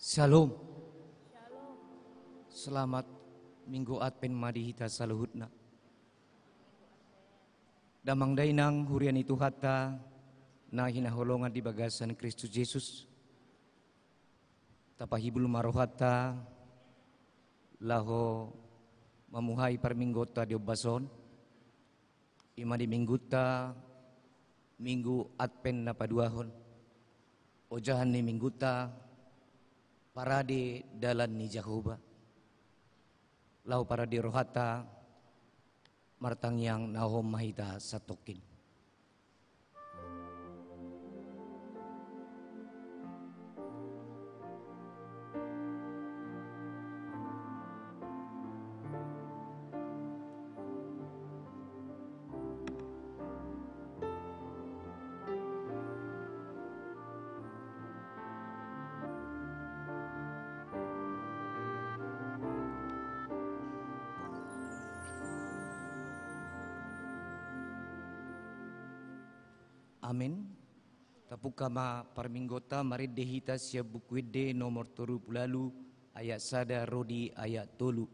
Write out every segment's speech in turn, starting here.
Shalom. Selamat Minggu Advent madihita saluhutna. Damang dainang hurian itu hatta na hinaholongan di bagasan Kristus Yesus. Tapahibul marohata laho mamuhay parminggota di obason. Ima di mingguta Minggu Advent na paduahon. Ojahan ni mingguta parade dalan ni Jehovah. Lau parade rohata martang yang nahom mahita satokin. Amin. Tapukama parminggota maridehita sia bukuide nomor 30 ayat sada rodi ayat tolu.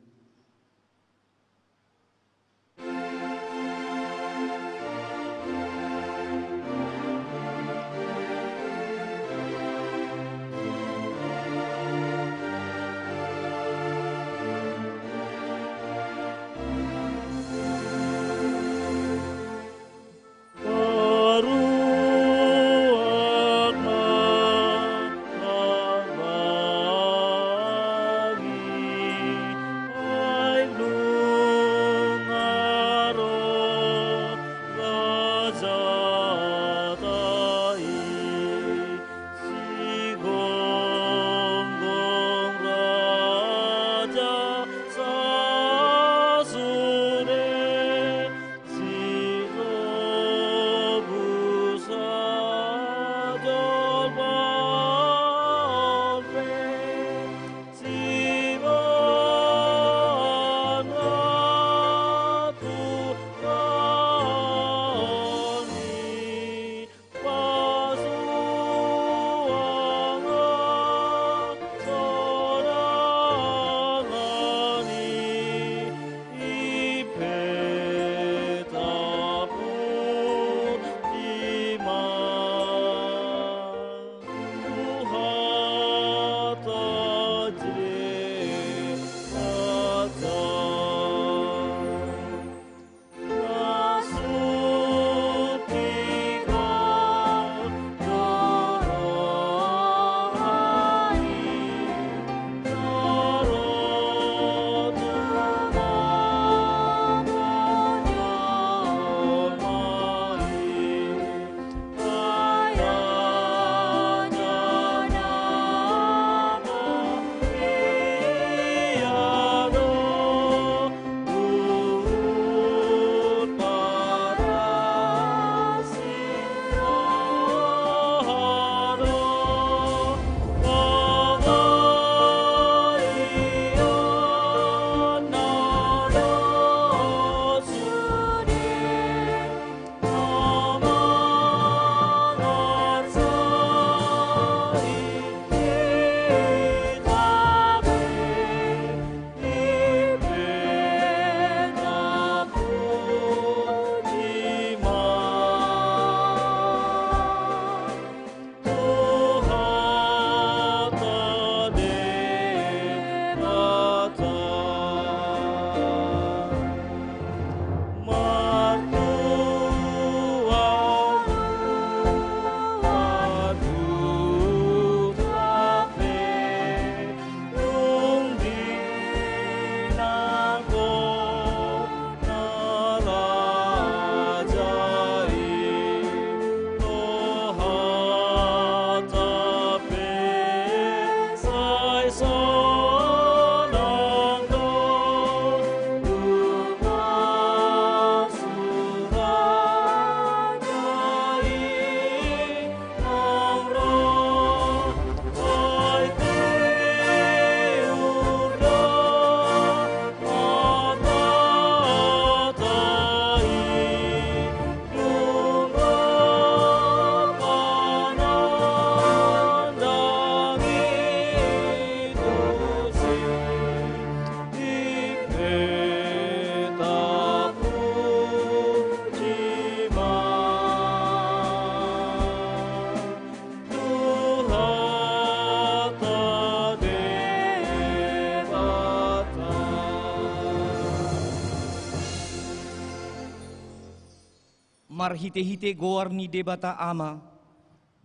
marhite-hite goar ni debata ama,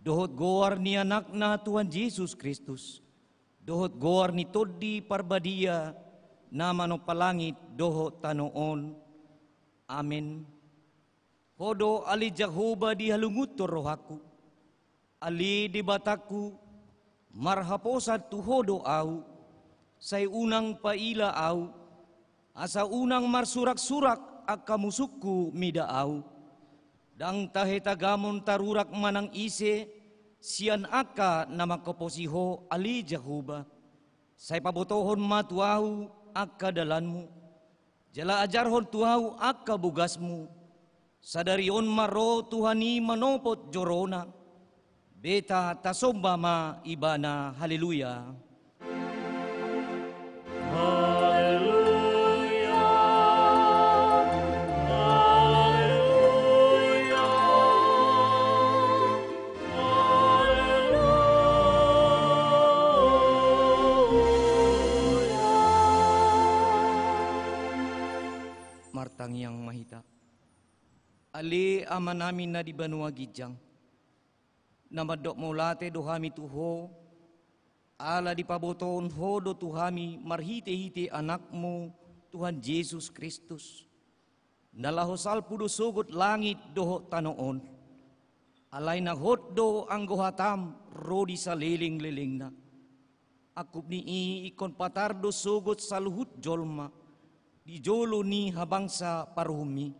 dohot goar ni anak na Tuhan Yesus Kristus, dohot goar ni todi parbadia, na manopalangit dohot tanoon. Amen. Hodo ali Jehovah di halungut to rohaku, ali di bataku, marhaposat tu hodo au, say unang paila au, asa unang marsurak-surak akka musukku mida au, dang tahetagamon tarurak manang ise, sian akka nama koposiho ali Jehovah, say pabotohon matuahu akka dalanmu, jala ajarhon tuau akka bugasmu, sadarion maro Tuhani manopot jorona, beta tasomba ma ibana, haleluya. Haleluya, haleluya, haleluya. Martang yang mahita, ali ama namin na di banua gijang, namadok molate dohami tuho, ala di paboton hodo tuhami marhite-hite anakmu Tuhan Yesus Kristus, nalahosal pudo sugot langit doho tanoon, alay na hotdo ang gohatam rodi sa liling-liling na, akup ni ikon patardo sugot sa luhut jolma, di jolo ni habangsa paruhumi,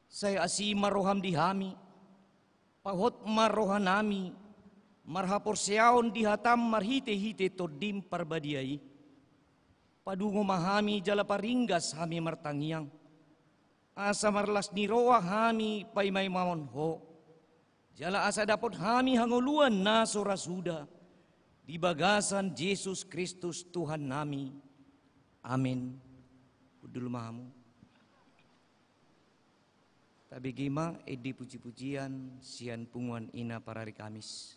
say asi maroham dihami, pahot marohanami, marhaporseaon dihatam marhite-hite todim parbadiai, padungo mahami jala paringgas hami martangiang, asa marlas niroa hami paimay mamonho, jala asa dapot hami hanguluan na sorasuda, di bagasan Yesus Kristus Tuhan nami. Amin. Udul mahamu. Tabi gima edi puji-pujian sian punguan ina parari Kamis.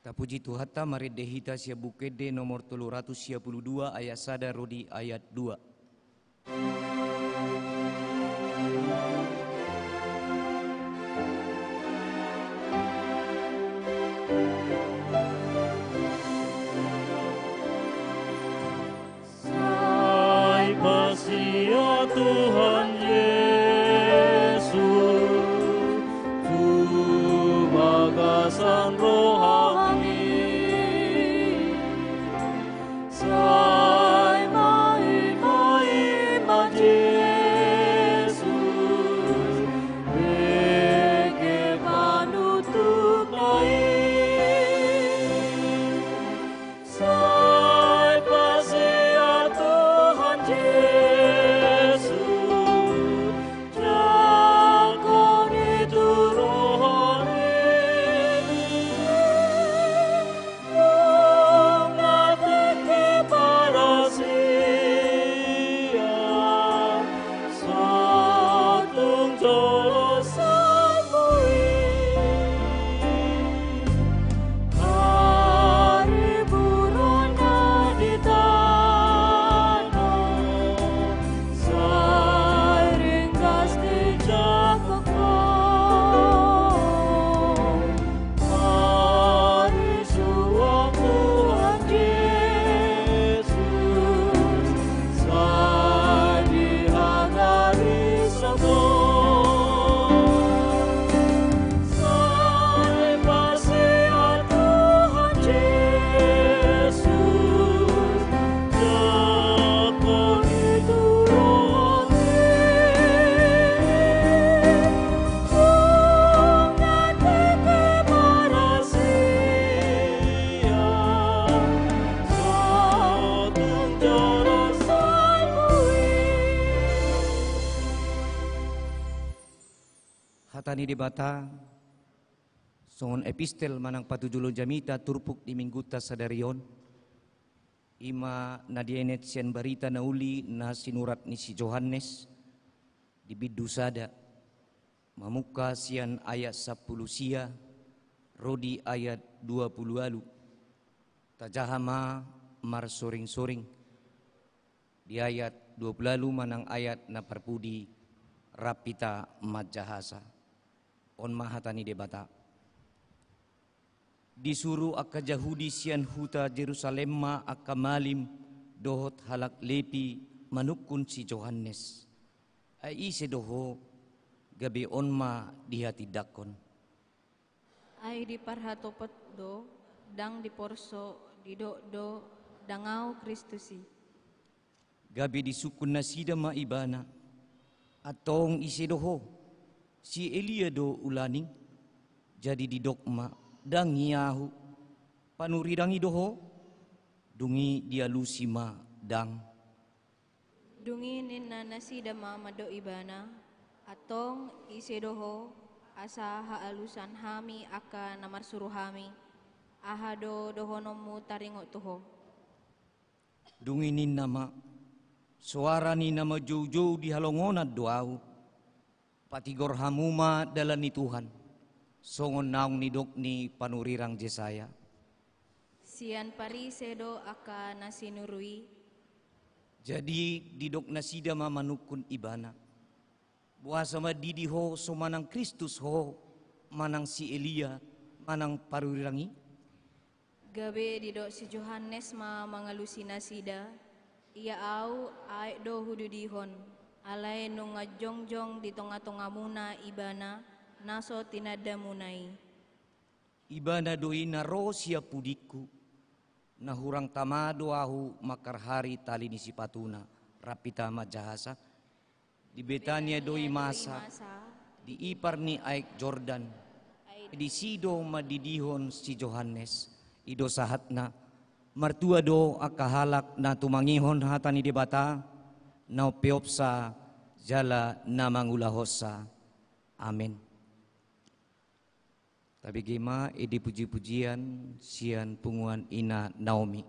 Tapuji Tuhata maredehita sia bukede nomor 332 ayat sada rodi ayat 2. Sai pasia Tuhan Yesus, bagasan rohani, sai mai Yesus, bege panutup lain, sai pasia Tuhan Yesus, jakon itu rohani, mengatake parasia, satung jolosan hari buronda di tanah, sai ringkas di jakakau, hari suang Tuhan Yesus, sai dihagari sabon, sai pasia Tuhan Yesus, jakon itu rohani, mengatake parasia, satung jolosan Hatani debata songon epistel manang patujulo jamita turpuk di mingguta sadarion ima nadienet sian barita nauli na sinurat ni si Johannes di bidusada mamuka sian ayat 10 sia rodi ayat 20 alu tajahama mar soring-soring di ayat 20 alu manang ayat na perpudi rapita majahasa on mahatani debata disuruh akka Jahudi sian huta Jerusalem ma akka malim dohot halak lepi manukun si Johannes ai ise doho gabe on ma dihati dakon Ai di parhatopot do, dang di porso, di do, dangau Kristusi. gabe disukun nasida ma ibana atong ise doho si Elia do ulaning jadi di dokma dang yahu panuridangi doho dungi dia lusima dang Dunginin na nasida mamado ibana, atong isedoho, asa haalusan hami aka namarsuru hami, ahado dohonomu taringo tuho. dunginin nama suara ni nama jauh-jauh di halongonat doau patigor hamuma dalam ni Tuhan songon naung ni dok ni panurirang Jesaya Sian parisedo aka nasinurui, jadi di dok nasida mamanukun ibana buasa ma didiho so manang Kristus ho manang si Elia manang parurirangi gabe didok si Johannes ma mangalusi nasida, ia au ai do hududihon, alay nung ngajongjong di tonga-tonga muna ibana, naso tinada munai. ibana doi naro sia pudiku nahurang tamado ahu makarhari tali ni sipatuna rapita majahasa di Betania doi masa di ipar ni Aik Jordan di sido madidihon si Johannes ido sahatna martua do akahalak na tumangihon hatani debata na peopsa jala na mangulahosa amin. Tapi gema edi puji-pujian sian punguan ina Naomi.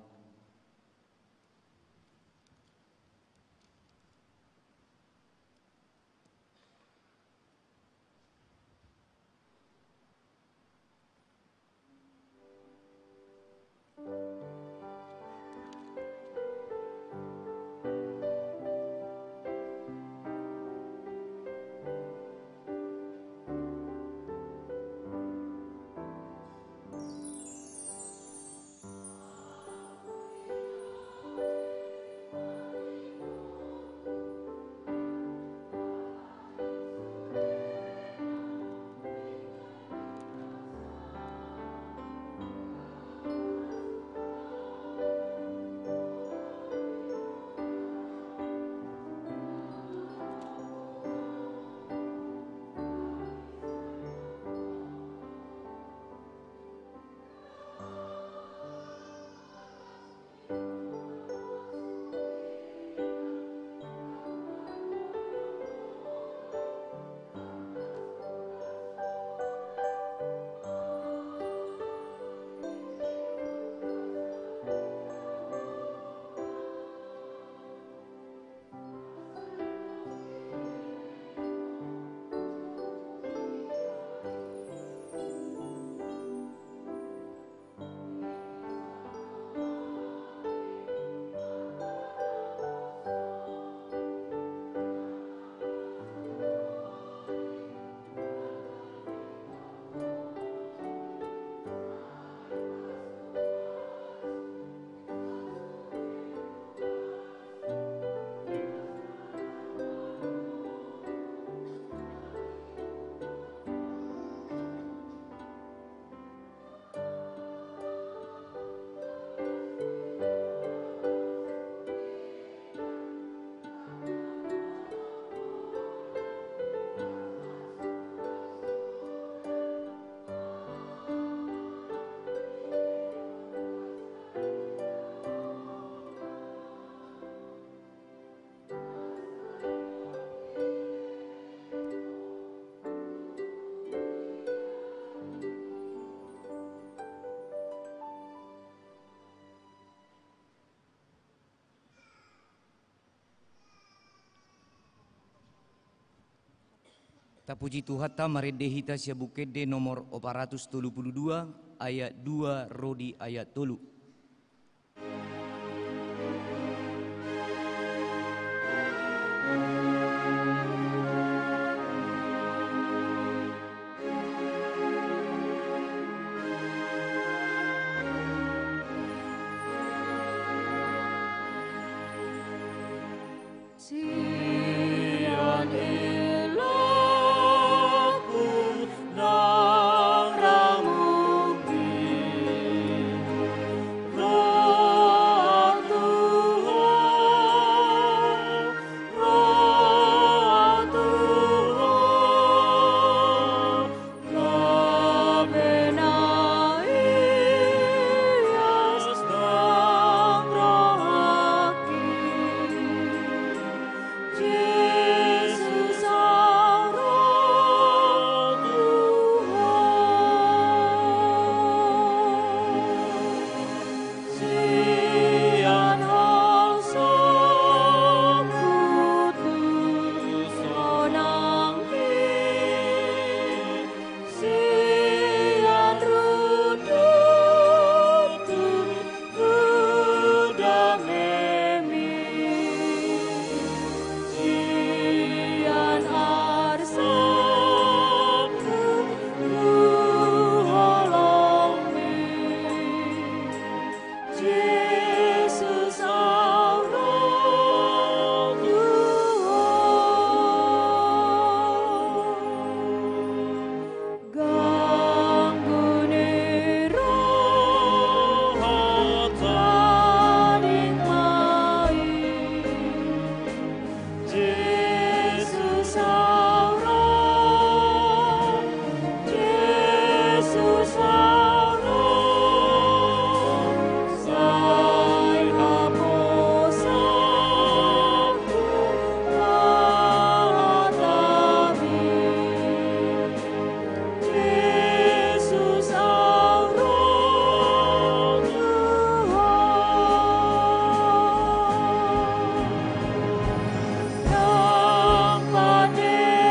Tapuji Tuhan ta maredehita sia bukede nomor 432 ayat 2 rodi ayat 3. Sian elokku nang ramungki, roh Tuhan, roh Tuhan, labenai yas nang rohaki. Yesus roh Tuhan, sian hasam putus onangki, sian rudup udamemi. Sian arsapku luholongmi, Yesus roh Tuhan. Gangguni roh hataning mai, Yesus roh, Yesus roh, sai hapusaku hatami, Yesus roh Tuhan. Nang paneleani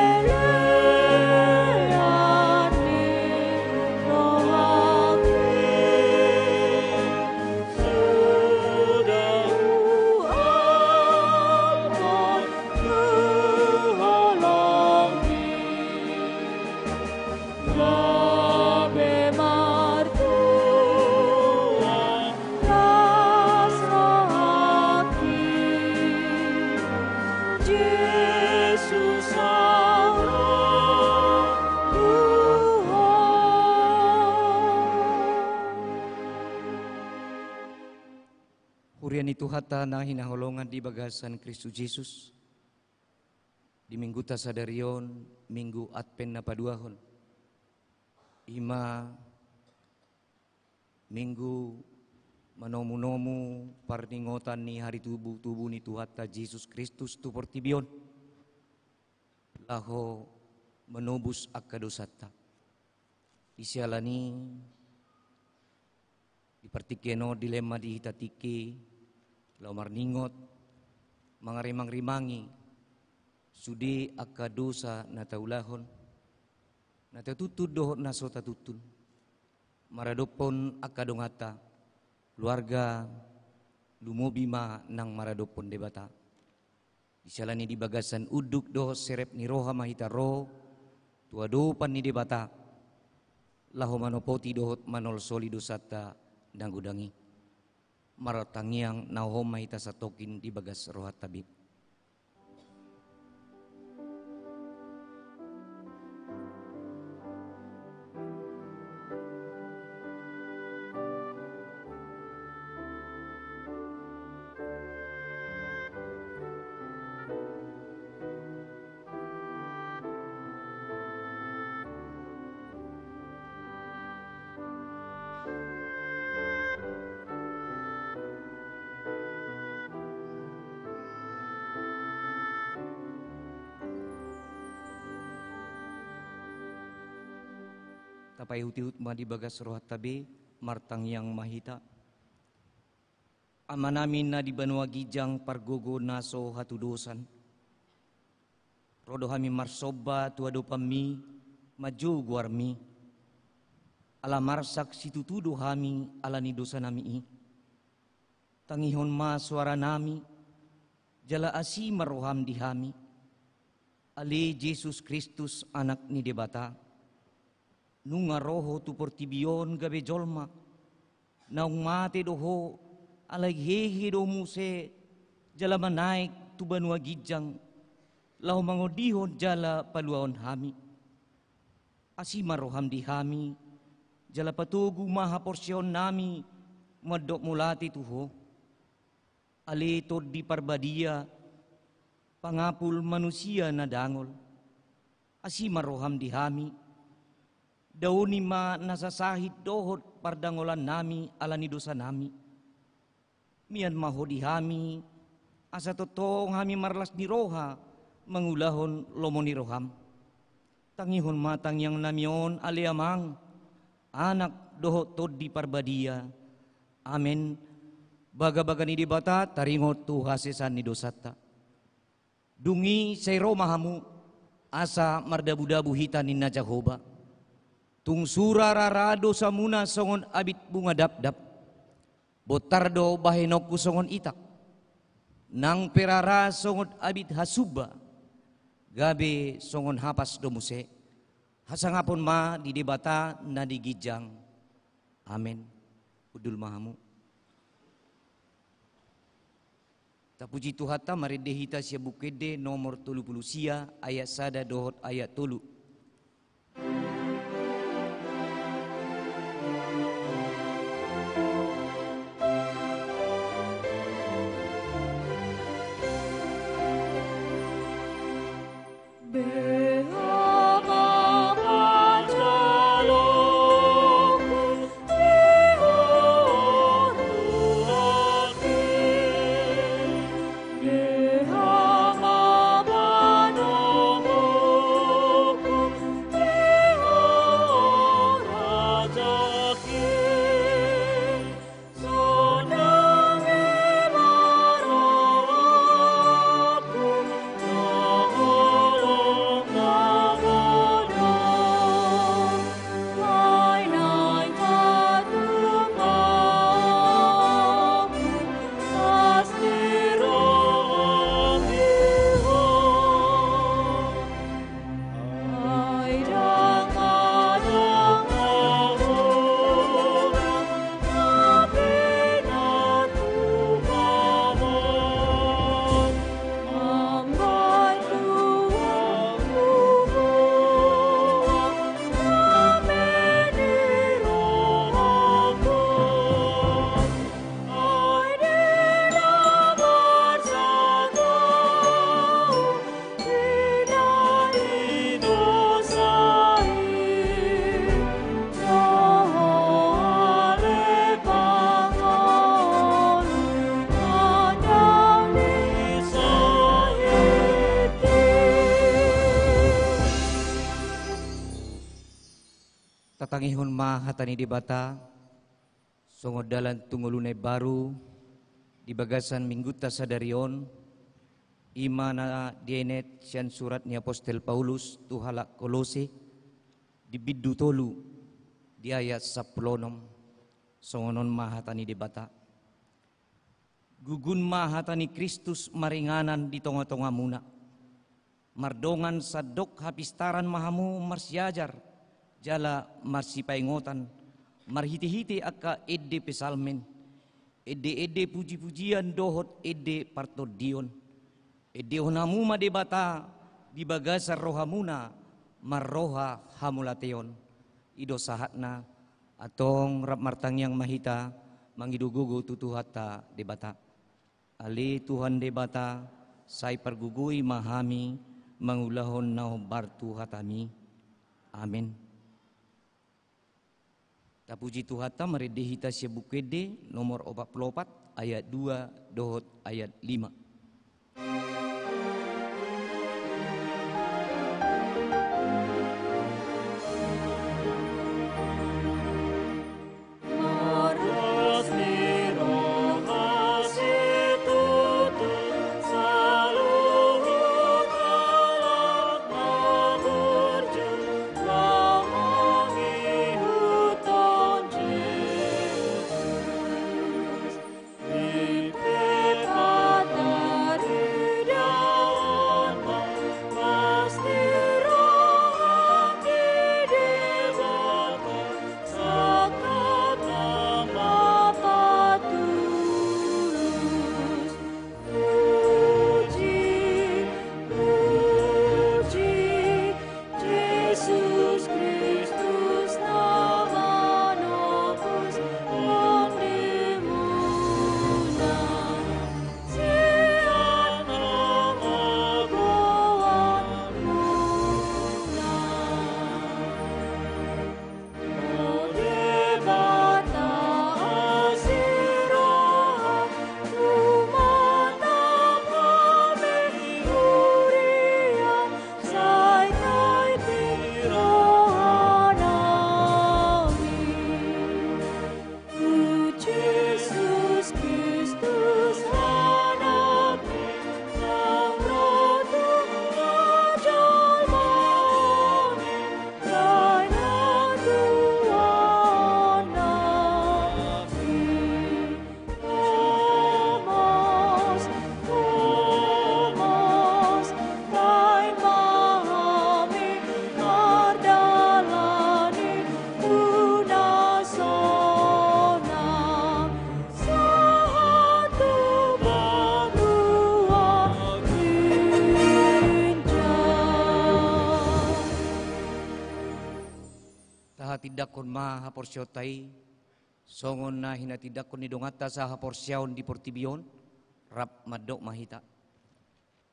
rohaki, sudah ampun luholongi, labe martua las rohaki, Yesus roh Tuhan. Hurian itu hata na hinaholongan di bagasan Kristus Yesus. Di minggu tasadarion, minggu Advent na paduahon. Ima minggu manomu-nomu parningotan ni hari tubuh ni Tuhan ta Yesus Kristus tu portibion. Laho menobus akadosata. Isialani dipartikeno dilema di hitatiki, lau marningot, mangarimang-rimangi, sudi akadosa na taulahon, na tatutud dohot na so tatutun, maradopon akadongata, keluarga, lumobima nang maradopon debata. Isalani di bagasan uduk dohot serep ni roha mahita roh, tuadopan ni debata, laho manopoti dohot manol solido sata danggudangi, maratangiang nauhom mahita satokin di bagas rohat tabib. Tapai hutiut ma di bagas rohat tabe martang yang mahita. Amanamin na di banua gijang pargogo naso hatudosan. rodo hami marsoba tuado pami maju guarmi ala marsak situtudo hami ala ni dosa nami tangihon ma suara nami jala asi maroham di hami ali Yesus Kristus anak ni debata nunga roho tu portibion gabe jolma naung mate doho alai hehe do muse jala manaik tu banua gijang lau mangodihon jala paluaon hami asima roham di hami jala patugu maha porsion nami madok mulati tuho alito di parbadia pangapul manusia na dangol asima roham di hami dauni ma nasasahid dohot pardangolan nami alani dosa nami mian maho di hami asa totong hami marlas ni roha mengulahon lomoni roham tangihon matang yang namion aliamang anak dohot tod di parbadia amen baga-baga ni dibata taringot tu hasesan ni dosata dungi say romahamu asa mardabu-dabu hitan ni na Jehovah tung sura rarado samuna songon abit bunga dap-dap botardo bahenokku songon itak nang perara songon abit hasuba gabe songon hapas domuse hasangapon ma di debata na digijang amen udul mahamu tapuji tuhata maredehita sia bukede nomor 30 sia ayat sada dohot ayat 3 tatangihon ma hatani debata songod dalan tungulunay baru di bagasan mingguta sadarion imana dienet sian surat ni Apostel Paulus tuhalak Kolose di biddu tolu di ayat 10 songonon ma hatani debata gugun ma hatani Kristus maringanan di tonga-tonga muna mardongan sadok hapistaran mahamu marsiajar jala marsipaingotan marhiti-hiti akka edde pesalmen edde puji-pujian dohot edde partodion edde honamu madebata di bagasar rohamuna marroha hamulateon ido sahatna atong rap martang yang mahita mangidugugo tutuhata debata ali Tuhan debata say pargugui mahami mangulahon nao bartu hatami amin. Tapuji Tuhata meredehita sia bukede nomor 44 ayat 2 dohot ayat 5. saha tidakon ma haporsyotai, songon na hina tidakon ni dongata saha porsyaon di portibion, rap madok mahita.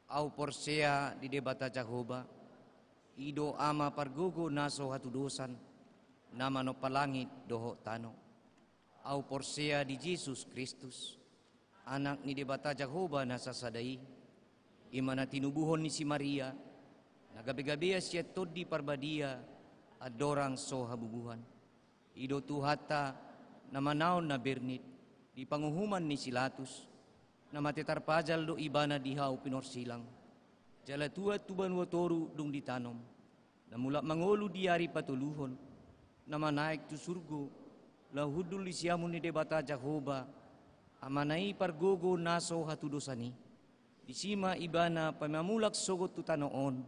Au porsea di debata Jahoba, ido ama pargugo naso hatudosan, nama no palangit doho tano. Au porsea di Jesus Kristus, anak ni debata Jahoba nasa sadai, imana tinubuhon ni si Maria, nagabi-gabi siya todi parbadia, adorang so habubuhan. Ido tuhata namanaon na bernit, di panguhuman ni Silatus, na matitarpajal do ibana dihaw pinorsilang. Jala tua tuban watoru dung ditanom, na mula mangolu diari patuluhon, na manaik tu surgo, lahudul isyamun ni debata Jahoba, amanai pargogo naso hatudosani, disima ibana pamamulak sogot tutanoon,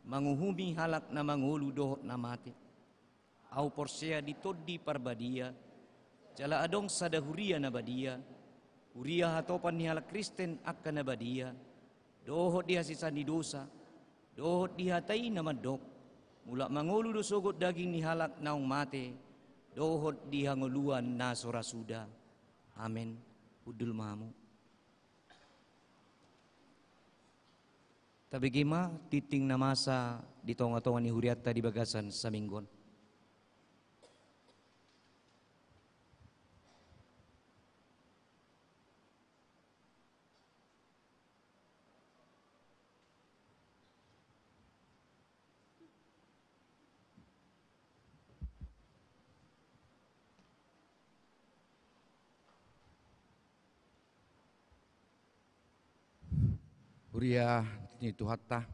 manguhumi halak na mangolu dohot na mati. Au porsea ditodi parbadia, jala adong sadahuria na badia, uria hatopan ni halak Kristen akan na badia, dohot diha sisani dosa, dohot dihatai na madok, mula mangolu do sogot daging ni halak naong mate, dohot dihangoluan na sorasuda. Amen. Udul mamu. Tabigima titing na masa di tonga-tonga ni huriata di bagasan sa minggon. Huria ni tuhatta,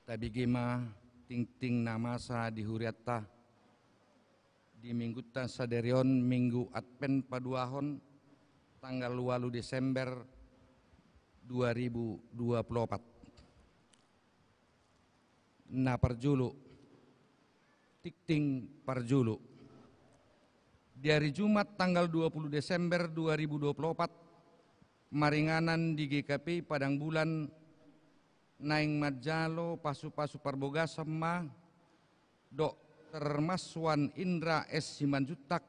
tabigima ting-ting namasa di huriatta, di mingguta saderion minggu Advent paduahon, tanggal 8 Desember 2024. Na parjulu, tikting parjulu. Di hari Jumat tanggal 20 Desember 2024, maringanan di GKP Padang Bulan naing Majalo pasu-pasu parboga sama Dr. Maswan Indra S. Simanjuntak,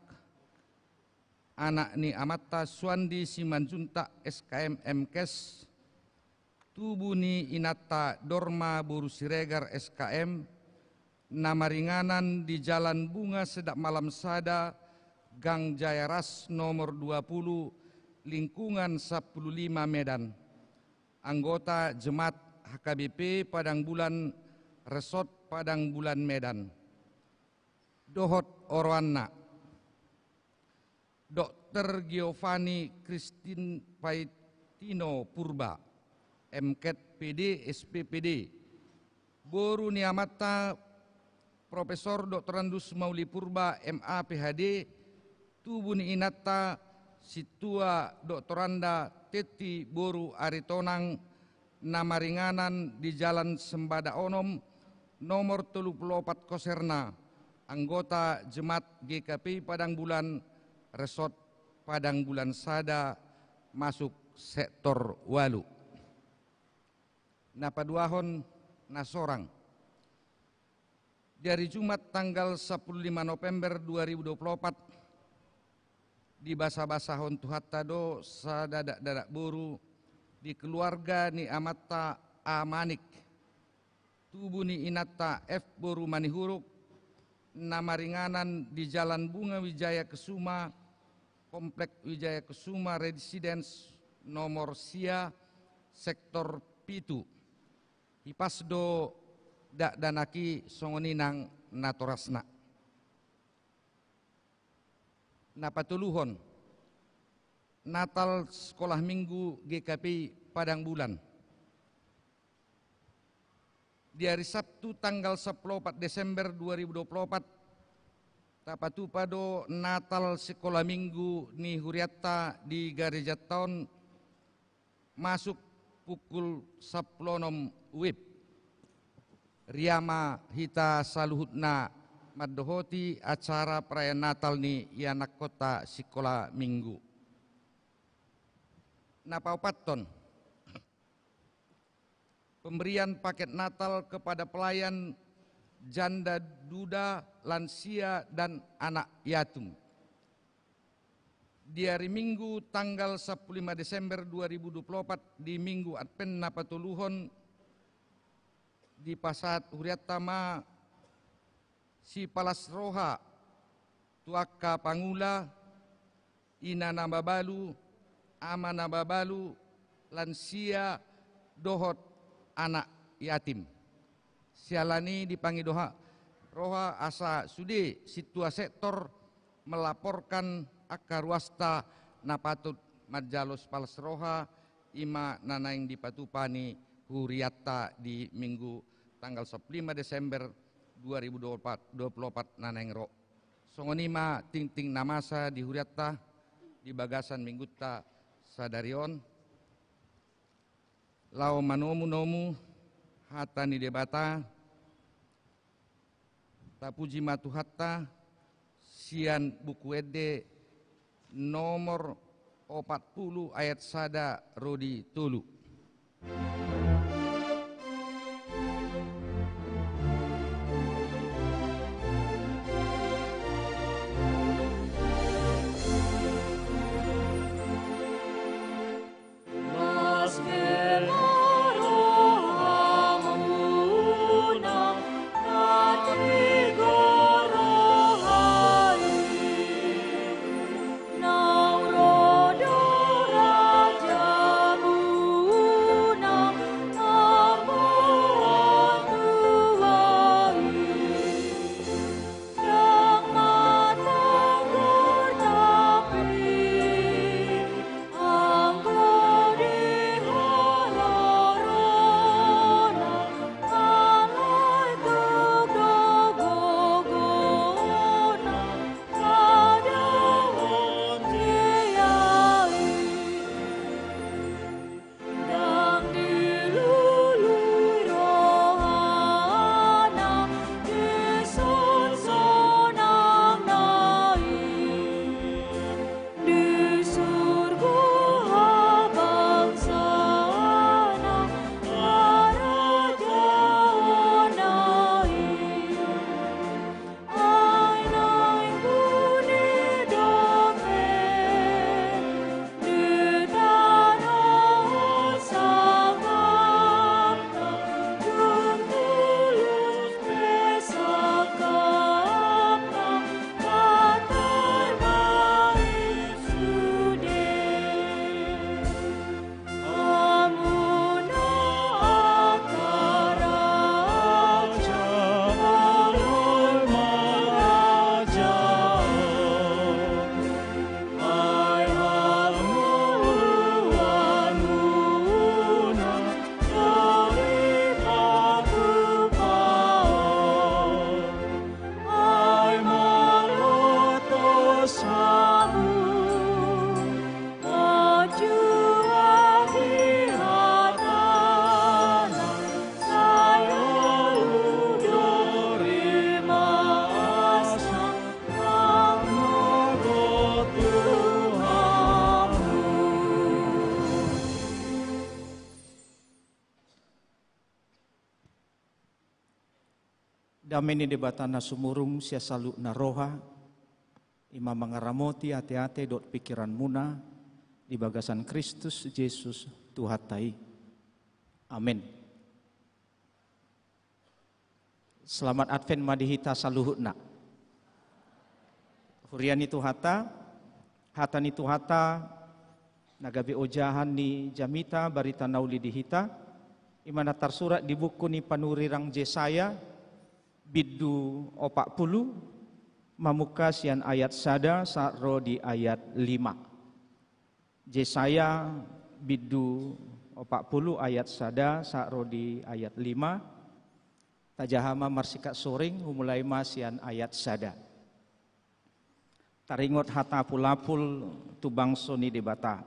anak ni Amata Swandi Simanjuntak SKM MKes, tubuh ni Inata Dorma Boru Siregar SKM, nama ringanan di Jalan Bunga Sedak Malam Sada, Gang Jaya Ras nomor 20, lingkungan 15 Medan. Anggota Jemaat HKBP Padang Bulan, Resort Padang Bulan Medan. Dohot Orwana, Dr. Giovanni Christine Paitino Purba, MKet PD SPPD. Boru Niamata Profesor Dr. Andus Mauli Purba MA PhD, tubuh ni Inata Situa Doktoranda Teti Boru Aritonang, nama ringanan di Jalan Sembada Onom nomor 34 Koserna, anggota Jemaat GKP Padang Bulan, Resort Padang Bulan Sada, masuk sektor Walu. Napaduahon nasorang. Dari Jumat tanggal 15 November 2024, di basa-basahon tuhattado sadadak-dadak boru di keluarga ni Amata Amanik, tubuh ni Inata F. Boru Manihuruk, nama ringanan di Jalan Bunga Wijaya Kesuma, Komplek Wijaya Kesuma Residence nomor Sia, sektor Pitu, Hipasdo dak danaki songoninang natorasna. Napatuluhon, Natal Sekolah Minggu GKP Padang Bulan. Di hari Sabtu tanggal 14 Desember 2024, tapatu pado Natal Sekolah Minggu ni Huriatta di Gereja Taun masuk pukul 10 WIB. Riama hita saluhutna maddohoti acara perayaan Natal ni Yanak Kota Sekolah Minggu. Napaupaton, pemberian paket Natal kepada pelayan janda duda, lansia, dan anak yatim. Di hari Minggu tanggal 15 Desember 2024 di Minggu Advent Napatuluhon di Pasat Huriatama si Palas Roha Tuaka Pangula Ina Nababalu Ama Nababalu lansia dohot anak yatim. Sialani dipanggil doha roha asa sudi situa sektor melaporkan akar wasta napatut majalos palas roha ima nanaing dipatupani huriatta di Minggu tanggal 15 Desember 2024 nanaing ro. Songonima ting namasa di huriatta di bagasan minggutta sadarion lau manomu hatani debata tapuji matu hatta sian buku ede nomor 40 ayat sada rodi tulu. Dameni debatana sumurung sia salu na roha ima mangaramoti ate-ate dot pikiran muna di bagasan Kristus Yesus Tuhatai. Amin. Selamat Advent madihita saluhutna. Huriani Tuhata, hatani Tuhata, nagabi ojahan ni jamita barita nauli dihita, imana tersurat di buku ni panurirang Jesaya, biddu 40 mamuka sian ayat sada sakro di ayat 5. Jesaya biddu 40 ayat sada sakro di ayat 5. Tajahama marsika soring humulai masian ayat sada. Taringot hata pulapul tubang soni debata.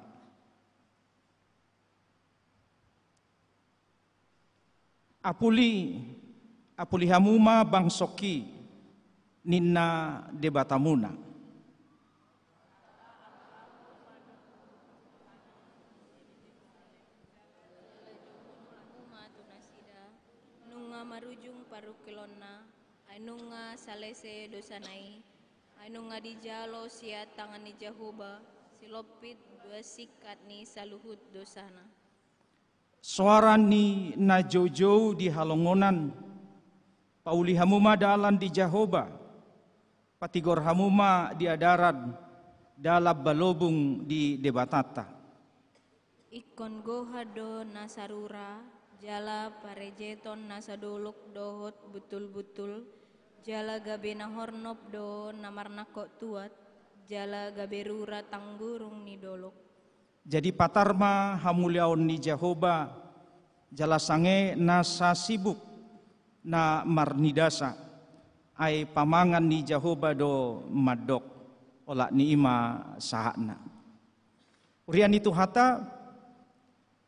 Apuli hamuma bangsoki ninna debatamuna. Uma tunasida nunga marujung parukilonna anu nga salese dosanai, anu nga dijalo sia tangan ni Jehoba, silopit dua sikat ni saluhut dosana. Suara ni na jojo di halongonan, pauli hamuma dalan di Jehoba, patigor hamuma di adaran, dalab balobung di debatata. Ikon gohado nasarura, jala parejeton nasadolok dohot betul-betul, jala gabe nahornop do namarnakok tuat, jala gabe rura tanggurung ni dolok. Jadi patarma hamuliaon ni Jehoba, jala sange nasa sibuk na marnidasa, ay pamangan ni Jehoba do madok, ola ni ima sahana. Urian itu hata,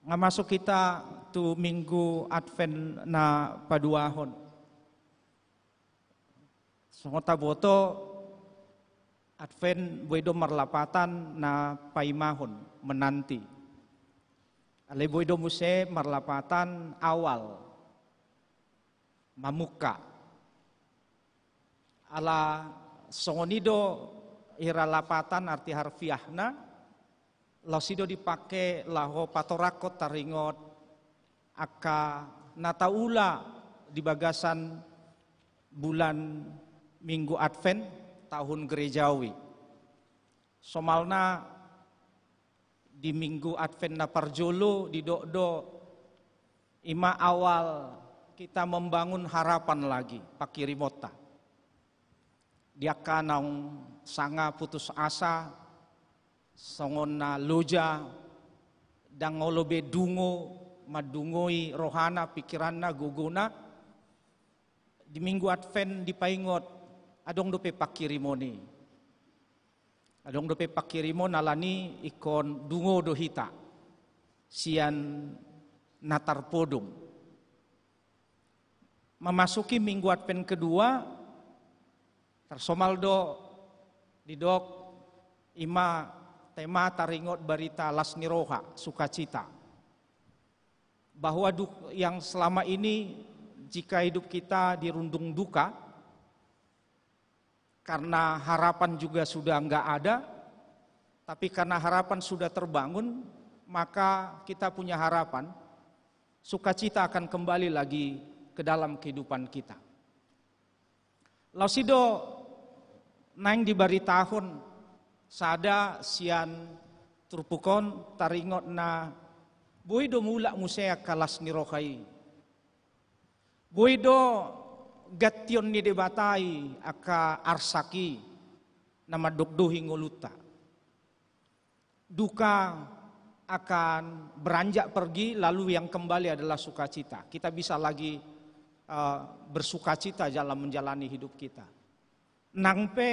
nga masuk kita tu minggu Advent na paduahon. Songota boto Advent boido marlapatan na paimahon menanti. Ale boido muse marlapatan awal mamuka. Ala songonido ira lapatan arti harfiahna. Lausido dipake laho patorakot taringot aka nataula di bagasan bulan minggu Advent tahun gerejawi. Somalna di minggu Advent na parjolo di do ima awal kita membangun harapan lagi pakirimota. Dia kanang sanga putus asa songon na loja dang ngolobe dungo madungoi rohana pikiranna guguna di minggu Advent dipaingot adong dope pakirimoni adong dope pakirimon alani ikon dungo dohita sian natar podum. Memasuki minggu Advent kedua tersomaldo didok ima tema taringot barita lasniroha, sukacita. Bahwa yang selama ini jika hidup kita dirundung duka, karena harapan juga sudah enggak ada, tapi karena harapan sudah terbangun, maka kita punya harapan, sukacita akan kembali lagi ke dalam kehidupan kita. Lausido naing di bari tahun, sada sian turpukon taringot na boido mula musea kalas ni rohai. Boido gation ni debatai aka arsaki nama dokdohi ngoluta. Duka akan beranjak pergi lalu yang kembali adalah sukacita. Kita bisa lagi bersukacita dalam menjalani hidup kita. Nangpe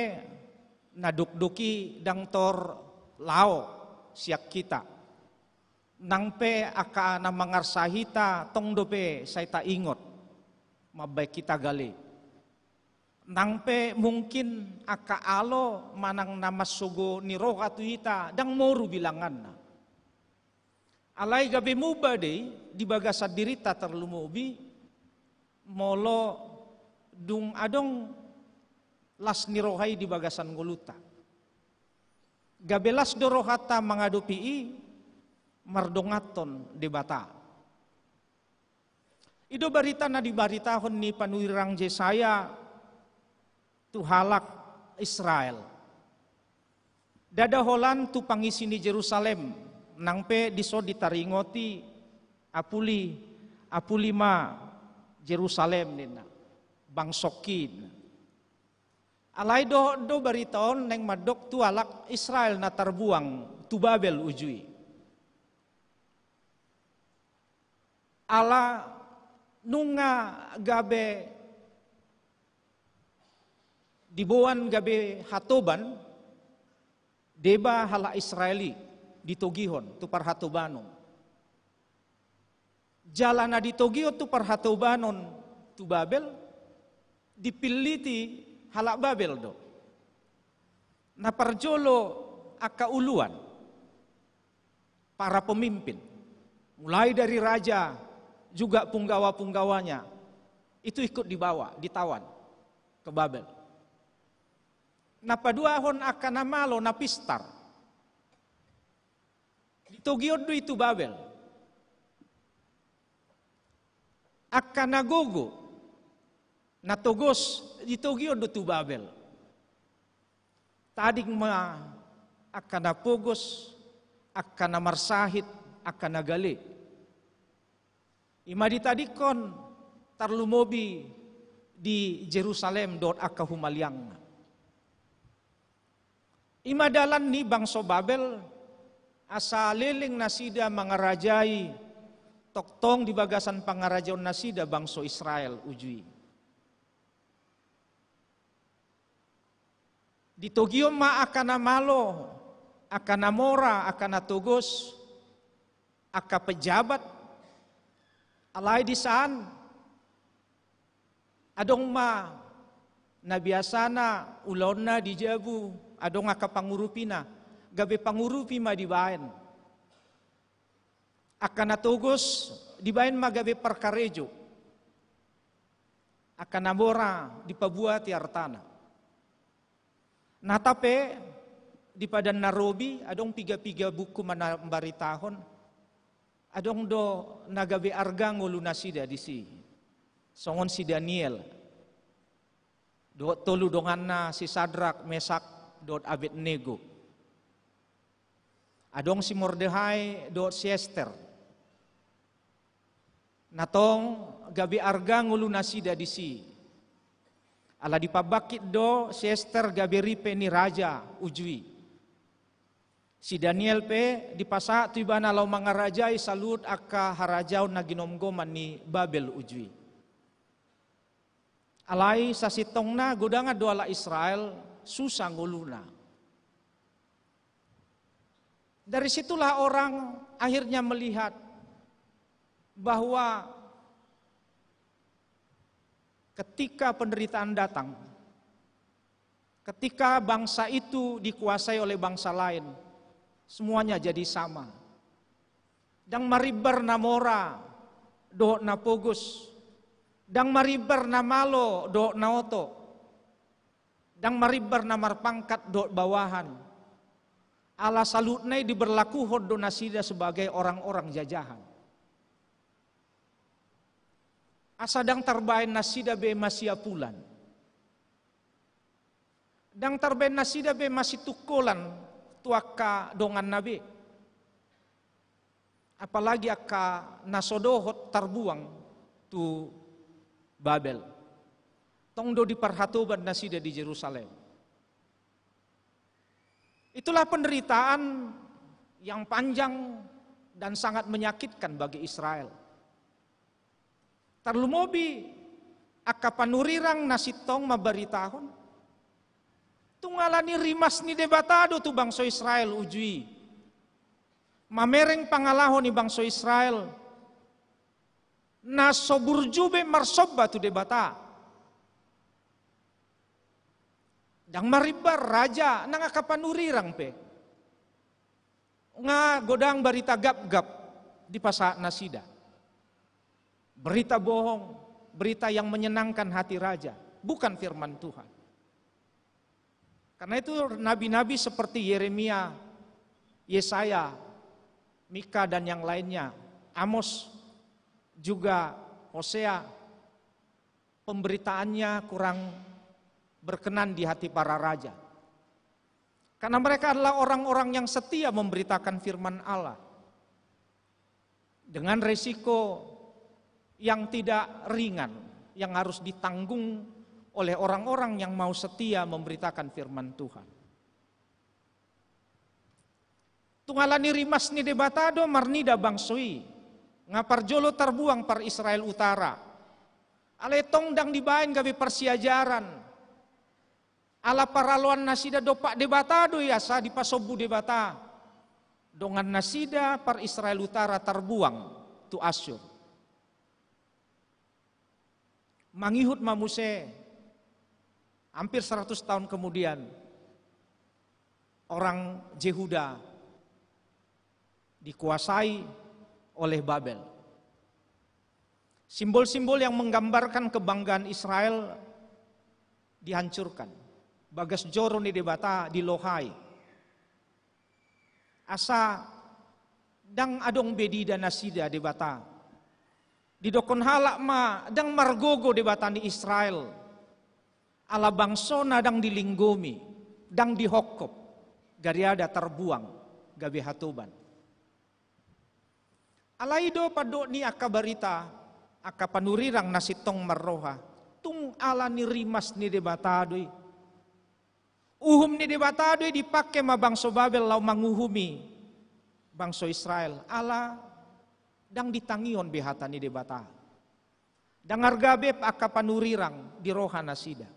naduk-duki dang tor lao siak kita. Nangpe aka na mangarsahita tong dope saita ingot mabay kita gali. Nangpe mungkin aka alo manang namasugo ni roh atuita dang moru bilangan na. Alay gabi muba di bagasad dirita terlumubi molo dung adong las nirohai di bagasan ngoluta. Gabelas dorohata mangadupi mardongaton debata. Ido barita na di baritahon ni panuirang Jesaya tu halak Israel. Dadaholan tu pangisi ni Jerusalem nangpe diso ditaringoti apulima Jerusalem nina bangsokin. Alay do baritaon neng madok tu alak Israel na terbuang tu Babel ujui. Ala nunga gabe dibuan gabe hatoban deba hala Israeli ditogihon tu parhatobanon. Jalana ditogihon tu parhatobanon tu Babel dipiliti halak Babel do. Na parjolo aka uluan para pemimpin. Mulai dari raja juga punggawa-punggawanya itu ikut dibawa, ditawan. ke Babel. Napaduahon akan namalo napistar. Ditogiodo itu Babel. Akan nagogo. Natogos ditogiodo tu Babel. Tadig ma akan napogos, akan namarsahit, akan nagali. Ima ditadikon tarlumobi di Jerusalem dot aka humaliang. Ima dalan ni bangso Babel asa liling nasida mangarajai toktong di bagasan pangarajaon nasida bangso Israel ujui. Di Togyo ma akan namalo, akan namora, akan natugos, akan pejabat, alay di saan, adong ma nabiasana ulon na di jabu, adong aka pangurupi na, gabi pangurupi ma dibayan. Akan natugos, dibayan ma gabi perkarejo, akan namora, dipabuat ti artana. Natape di padan Narobi adong piga-piga buku manambaritahon adong do nagabe arga ngulu nasida di si songon si Daniel do tolu donganna si Sadrak Mesak do Abednego adong si Mordehai do si Esther natong gabe arga ngulu nasida di si ala dipabakit do si Esther gaberipe ni raja ujui. Si Daniel pe dipasa tu ibana lau mangarajai salut aka harajau na ginomgoman ni Babel ujui. Alai sasitong na godanga do ala Israel susah nguluna. Dari situlah orang akhirnya melihat bahwa ketika penderitaan datang, ketika bangsa itu dikuasai oleh bangsa lain, semuanya jadi sama. Dang maribar namora, do napogus. Dang maribar namalo, do naoto. Dang maribar namar pangkat, do bawahan. Ala salutnai diberlakuhon do nasida sebagai orang-orang jajahan. Asadang tarbain nasida be masih pulan. Dang tarbain nasida be masih tukolan tuaka dongan nabi. Apalagi aka nasodohot tarbuang tu Babel. Tongdo diperhatuban nasida di Jerusalem. Itulah penderitaan yang panjang dan sangat menyakitkan bagi Israel. Tarlumobi aka panurirang nasitong mabaritahon. Tungalani rimas ni debatado tu bangso Israel ujui. Mamereng pangalahon ni bangso Israel. Nasoburjube marsobba tu debata. Dang maribar raja nang aka panurirang pe. Nga godang barita gap-gap di pasa nasida. Berita bohong, berita yang menyenangkan hati raja, bukan firman Tuhan. Karena itu nabi-nabi seperti Yeremia, Yesaya, Mika dan yang lainnya, Amos, juga Hosea, pemberitaannya kurang berkenan di hati para raja. Karena mereka adalah orang-orang yang setia memberitakan firman Allah. Dengan resiko yang tidak ringan, yang harus ditanggung oleh orang-orang yang mau setia memberitakan firman Tuhan. Tungalani rimas ni debatado marnida bangsoi, ngapar jolo terbuang par Israel utara. Aletong dang dibain gabi persiajaran. Ala paraluan nasida dopak debatado ya sa di pasobu debata. Dongan nasida par Israel utara terbuang tu Asyur. Mangihut mamuse hampir 100 tahun kemudian orang Yehuda dikuasai oleh Babel. Simbol-simbol yang menggambarkan kebanggaan Israel dihancurkan. Bagas joro ni debata dilohai. Asa dang adong bedi dan nasida debata. Didokon halak ma dang margogo debata ni Israel. Ala bangsona dang dilinggomi, dang dihokop, gariada terbuang, gabe hatuban. Alaido pado ni akabarita, akapanurirang nasitong marroha, tung ala ni rimas ni debatadoy. Uhum ni debatadoy dipake ma bangso Babel lau manguhumi bangso Israel. Ala dang ditangion behata ni debata. Dangar gabe akapanurirang di roha nasida.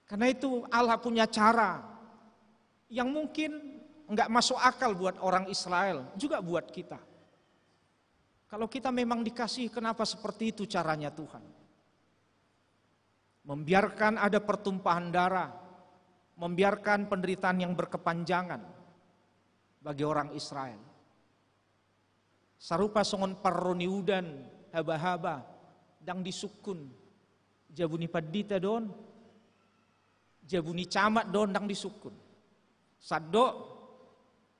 Karena itu Allah punya cara yang mungkin enggak masuk akal buat orang Israel, juga buat kita. Kalau kita memang dikasih, kenapa seperti itu caranya Tuhan? Membiarkan ada pertumpahan darah, membiarkan penderitaan yang berkepanjangan bagi orang Israel. Sarupa songon parroniudan haba-haba dang disukun jabuni padita don, jabuni camat don dang disukun. Saddo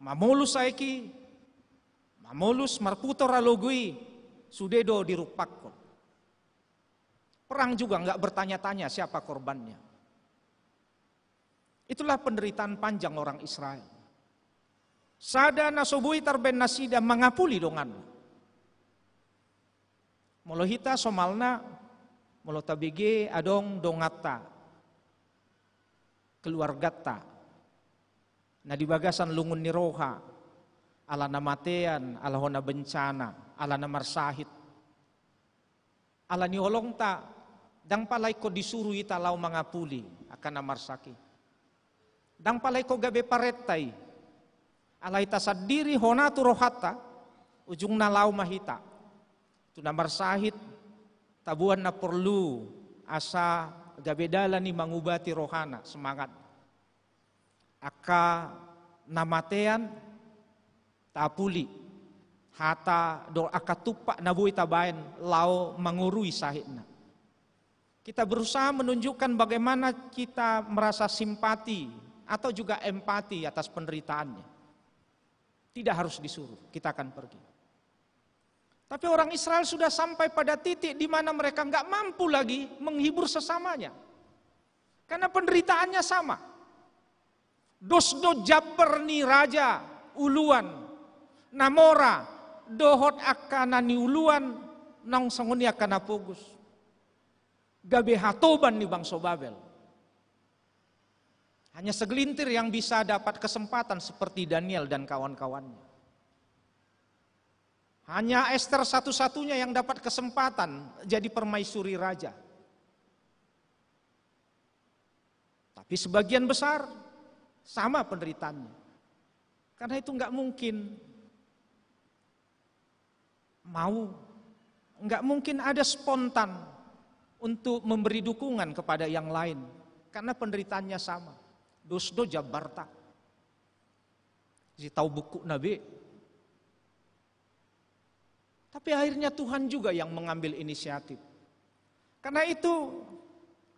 mamolus saiki, mamolus marputor alogui, sudedo dirupakon. Perang juga enggak bertanya-tanya siapa korbannya. Itulah penderitaan panjang orang Israel. Sada nasobui tarben nasida mangapuli dongan. Molohita somalna, molotabege adong dongata, keluargata. Na di bagasan lungun ni roha, ala namatean, ala hona bencana, ala namarsahit. Ala ni olong ta, dang palay ko disuruh ita lau mangapuli, akan namarsaki. Dang palay ko gabe paretay, ala ita sadiri hona tu rohata, ujung na lau mahita. Tu namarsahit, tabuan na perlu, asa gabe dala ni mangubati rohana, semangat. Aka namatean tapuli hata do aka tupak nabui tabain lau mangurui sahitna. Kita berusaha menunjukkan bagaimana kita merasa simpati atau juga empati atas penderitaannya. Tidak harus disuruh, kita akan pergi. Tapi orang Israel sudah sampai pada titik di mana mereka nggak mampu lagi menghibur sesamanya. Karena penderitaannya sama. Dosdo japer ni raja uluan namora dohot akana ni uluan nang sanguni akana pogus gabe hatoban ni bangso Babel. Hanya segelintir yang bisa dapat kesempatan seperti Daniel dan kawan-kawannya. Hanya Esther satu-satunya yang dapat kesempatan jadi permaisuri raja. Tapi sebagian besar sama penderitaannya. Karena itu nggak mungkin nggak mungkin ada spontan untuk memberi dukungan kepada yang lain. Karena penderitaannya sama. Dosdo jabarta. Si tahu buku Nabi. Tapi akhirnya Tuhan juga yang mengambil inisiatif. Karena itu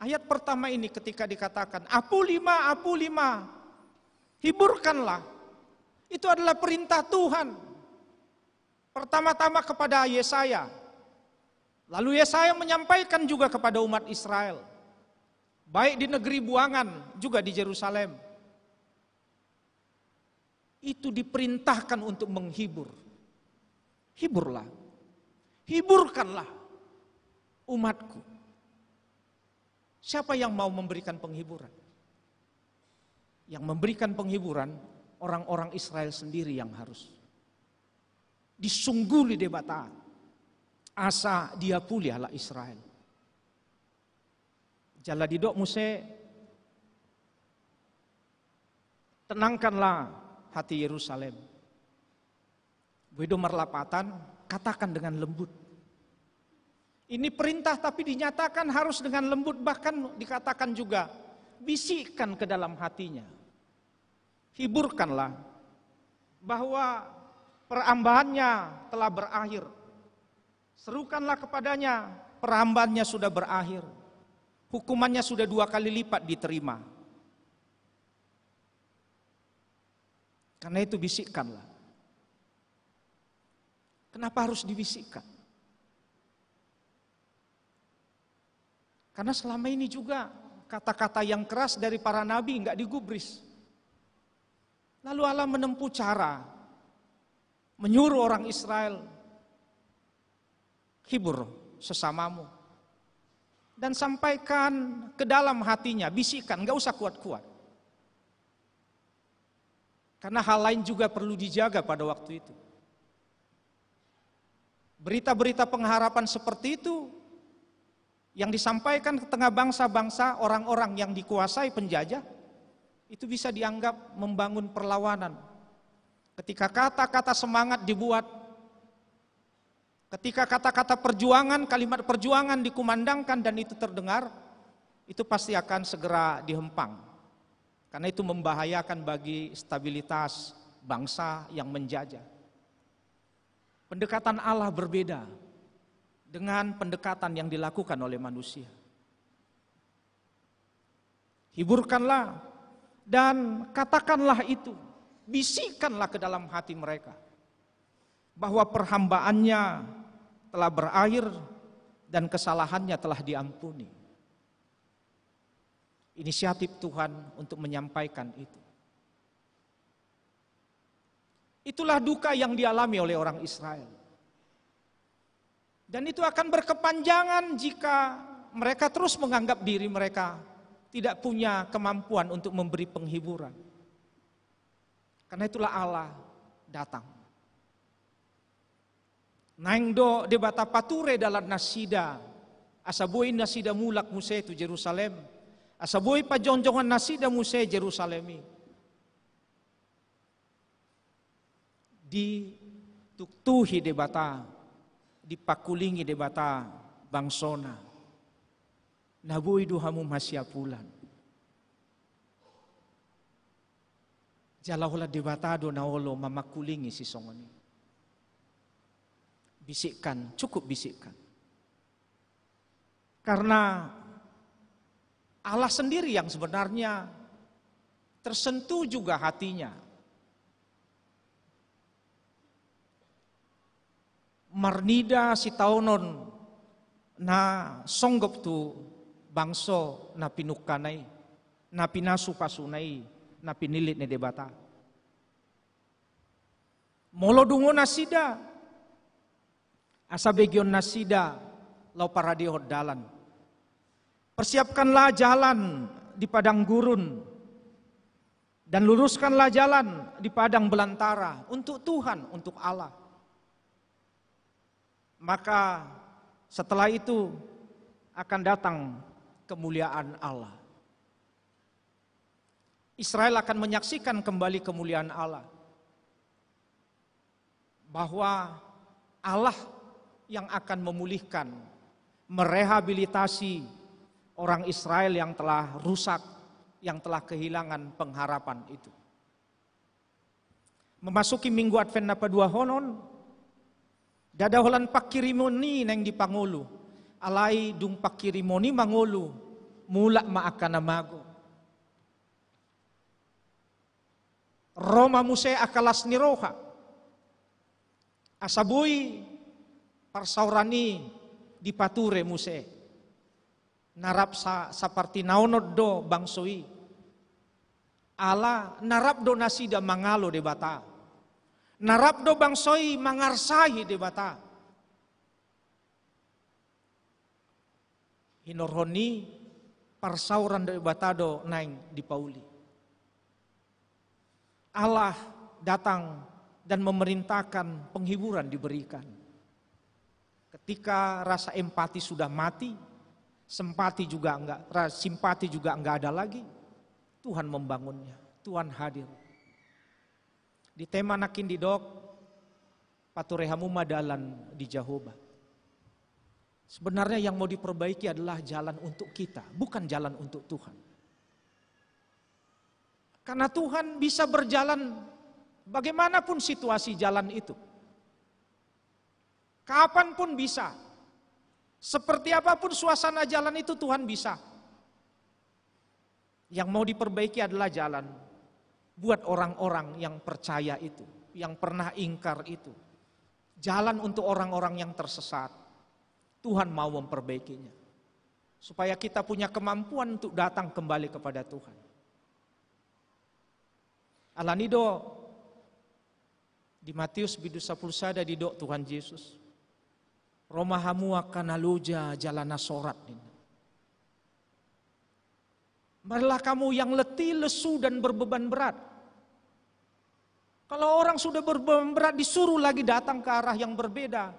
ayat pertama ini ketika dikatakan apu lima. Hiburkanlah. Itu adalah perintah Tuhan. Pertama-tama kepada Yesaya. Lalu Yesaya menyampaikan juga kepada umat Israel. Baik di negeri buangan, juga di Yerusalem. Itu diperintahkan untuk menghibur. Hiburlah. Hiburkanlah umatku. Siapa yang mau memberikan penghiburan? Yang memberikan penghiburan orang-orang Israel sendiri yang harus disungguli debata asa dia pulih ala Israel. Jala didok muse tenangkanlah hati Yerusalem. Bedo merlapatan katakan dengan lembut. Ini perintah tapi dinyatakan harus dengan lembut, bahkan dikatakan juga bisikkan ke dalam hatinya. Hiburkanlah bahwa perambahannya telah berakhir. Serukanlah kepadanya perhambaannya sudah berakhir. Hukumannya sudah 2 kali lipat diterima. Karena itu bisikkanlah. Kenapa harus dibisikkan? Karena selama ini juga kata-kata yang keras dari para nabi enggak digubris. Lalu Allah menempuh cara menyuruh orang Israel, hibur sesamamu. Dan sampaikan ke dalam hatinya, bisikan, enggak usah kuat-kuat. Karena hal lain juga perlu dijaga pada waktu itu. Berita-berita pengharapan seperti itu yang disampaikan ke tengah bangsa-bangsa, orang-orang yang dikuasai penjajah, itu bisa dianggap membangun perlawanan. Ketika kata-kata semangat dibuat, ketika kata-kata perjuangan, kalimat perjuangan dikumandangkan dan itu terdengar, itu pasti akan segera dihempang. Karena itu membahayakan bagi stabilitas bangsa yang menjajah. Pendekatan Allah berbeda dengan pendekatan yang dilakukan oleh manusia. Hiburkanlah dan katakanlah itu, bisikkanlah ke dalam hati mereka bahwa perhambaannya telah berakhir dan kesalahannya telah diampuni. Inisiatif Tuhan untuk menyampaikan itu. Itulah duka yang dialami oleh orang Israel. Dan itu akan berkepanjangan jika mereka terus menganggap diri mereka tidak punya kemampuan untuk memberi penghiburan. Karena itulah Allah datang. Naingdo debata pature dalam nasida, asabui nasida mulak muse itu Jerusalem, asabui pajonjongan nasida muse Jerusalemi. Dituktuhi debata, dipakulingi debata bangsona. Nabui duhamu masyapulan. Jalahola debatado naolo mamakulingi si songoni. Bisikkan, cukup bisikkan. Karena Allah sendiri yang sebenarnya tersentuh juga hatinya. Marnida si taunon na songgop tu bangso na pinukanay, na pinasu pasunay, na pinilit ni debata. Molodungo nasida, asabegyon nasida, lau paradihod dalan. Persiapkanlah jalan di padang gurun, dan luruskanlah jalan di padang belantara untuk Tuhan, untuk Allah. Maka setelah itu akan datang kemuliaan Allah. Israel akan menyaksikan kembali kemuliaan Allah. Bahwa Allah yang akan memulihkan, merehabilitasi orang Israel yang telah rusak, yang telah kehilangan pengharapan itu. Memasuki minggu Advent napa dua honon, dadaholan pakirimoni neng di Pangulu, alai dung pakirimoni mangulu, mulak maakana mago. Roma muse akalas ni roha, asabui parsaurani di pature muse, narap saparti naonod do bangsoi, ala narap do nasida mangalo de bata. Narap do bangsoi mangarsahi de bata. Hinorhoni parsauran de batado naing di pauli. Allah datang dan memerintahkan penghiburan diberikan. Ketika rasa empati sudah mati, simpati juga enggak ada lagi, Tuhan membangunnya, Tuhan hadir. Di tema nakin didok paturehamu madalan di Jehovah. Sebenarnya yang mau diperbaiki adalah jalan untuk kita, bukan jalan untuk Tuhan. Karena Tuhan bisa berjalan bagaimanapun situasi jalan itu. Kapanpun bisa. Seperti apapun suasana jalan itu Tuhan bisa. Yang mau diperbaiki adalah jalan. Buat orang-orang yang percaya itu, yang pernah ingkar itu. Jalan untuk orang-orang yang tersesat. Tuhan mau memperbaikinya. Supaya kita punya kemampuan untuk datang kembali kepada Tuhan. Alanido di Matius bidu 10 sada didok Tuhan Yesus. Romahamu akan aluja jalana sorat ini. Marilah kamu yang letih, lesu dan berbeban berat. Kalau orang sudah berbeban berat disuruh lagi datang ke arah yang berbeda.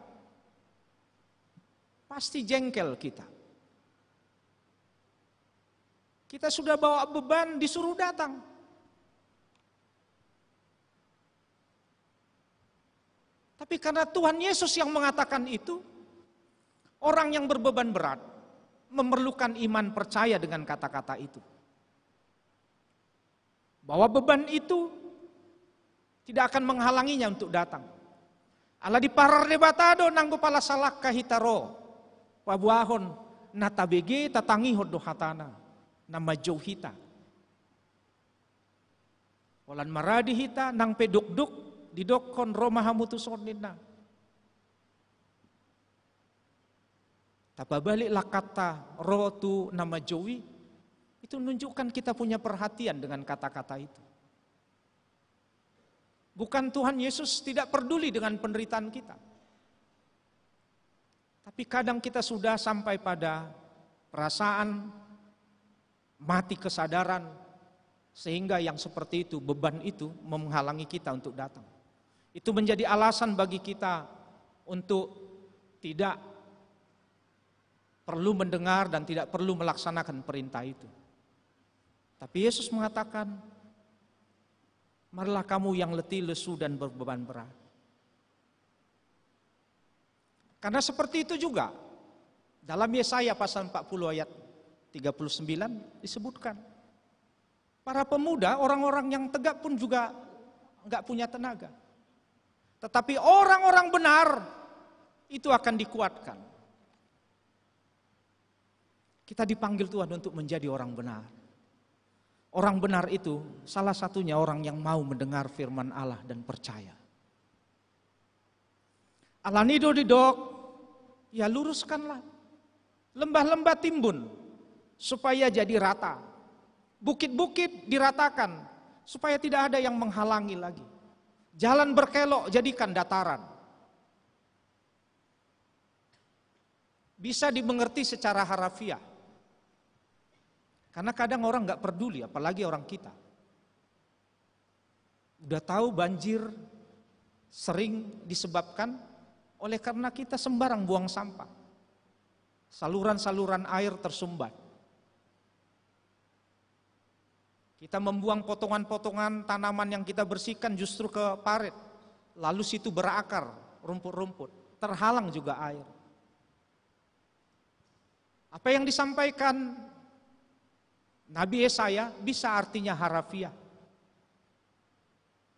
Pasti jengkel kita. Kita sudah bawa beban disuruh datang. Tapi karena Tuhan Yesus yang mengatakan itu, orang yang berbeban berat memerlukan iman percaya dengan kata-kata itu. Bahwa beban itu tidak akan menghalanginya untuk datang. Ala di parar debatado nang kepala salak kahitaro. Wabuahon natabege tatangi hodo hatana. Nama jauhita. Walan maradi hita nang peduk-duk didokon romahamutu sonina. Tapabaliklah kata rotu nama jowi. Itu menunjukkan kita punya perhatian dengan kata-kata itu. Bukan Tuhan Yesus tidak peduli dengan penderitaan kita. Tapi kadang kita sudah sampai pada perasaan mati kesadaran. Sehingga yang seperti itu, beban itu menghalangi kita untuk datang. Itu menjadi alasan bagi kita untuk tidak perlu mendengar dan tidak perlu melaksanakan perintah itu. Tapi Yesus mengatakan, marilah kamu yang letih, lesu dan berbeban berat. Karena seperti itu juga, dalam Yesaya pasal 40 ayat 39 disebutkan, para pemuda, orang-orang yang tegak pun juga enggak punya tenaga. Tetapi orang-orang benar itu akan dikuatkan. Kita dipanggil Tuhan untuk menjadi orang benar. Orang benar itu salah satunya orang yang mau mendengar firman Allah dan percaya. Alanido didok, ya luruskanlah. Lembah-lembah timbun supaya jadi rata. Bukit-bukit diratakan supaya tidak ada yang menghalangi lagi. Jalan berkelok jadikan dataran. Bisa dimengerti secara harafiah. Karena kadang orang nggak peduli, apalagi orang kita. Udah tahu banjir sering disebabkan oleh karena kita sembarang buang sampah. Saluran-saluran air tersumbat. Kita membuang potongan-potongan tanaman yang kita bersihkan justru ke parit. Lalu situ berakar rumput-rumput. Terhalang juga air. Apa yang disampaikan Nabi Yesaya bisa artinya harafiah.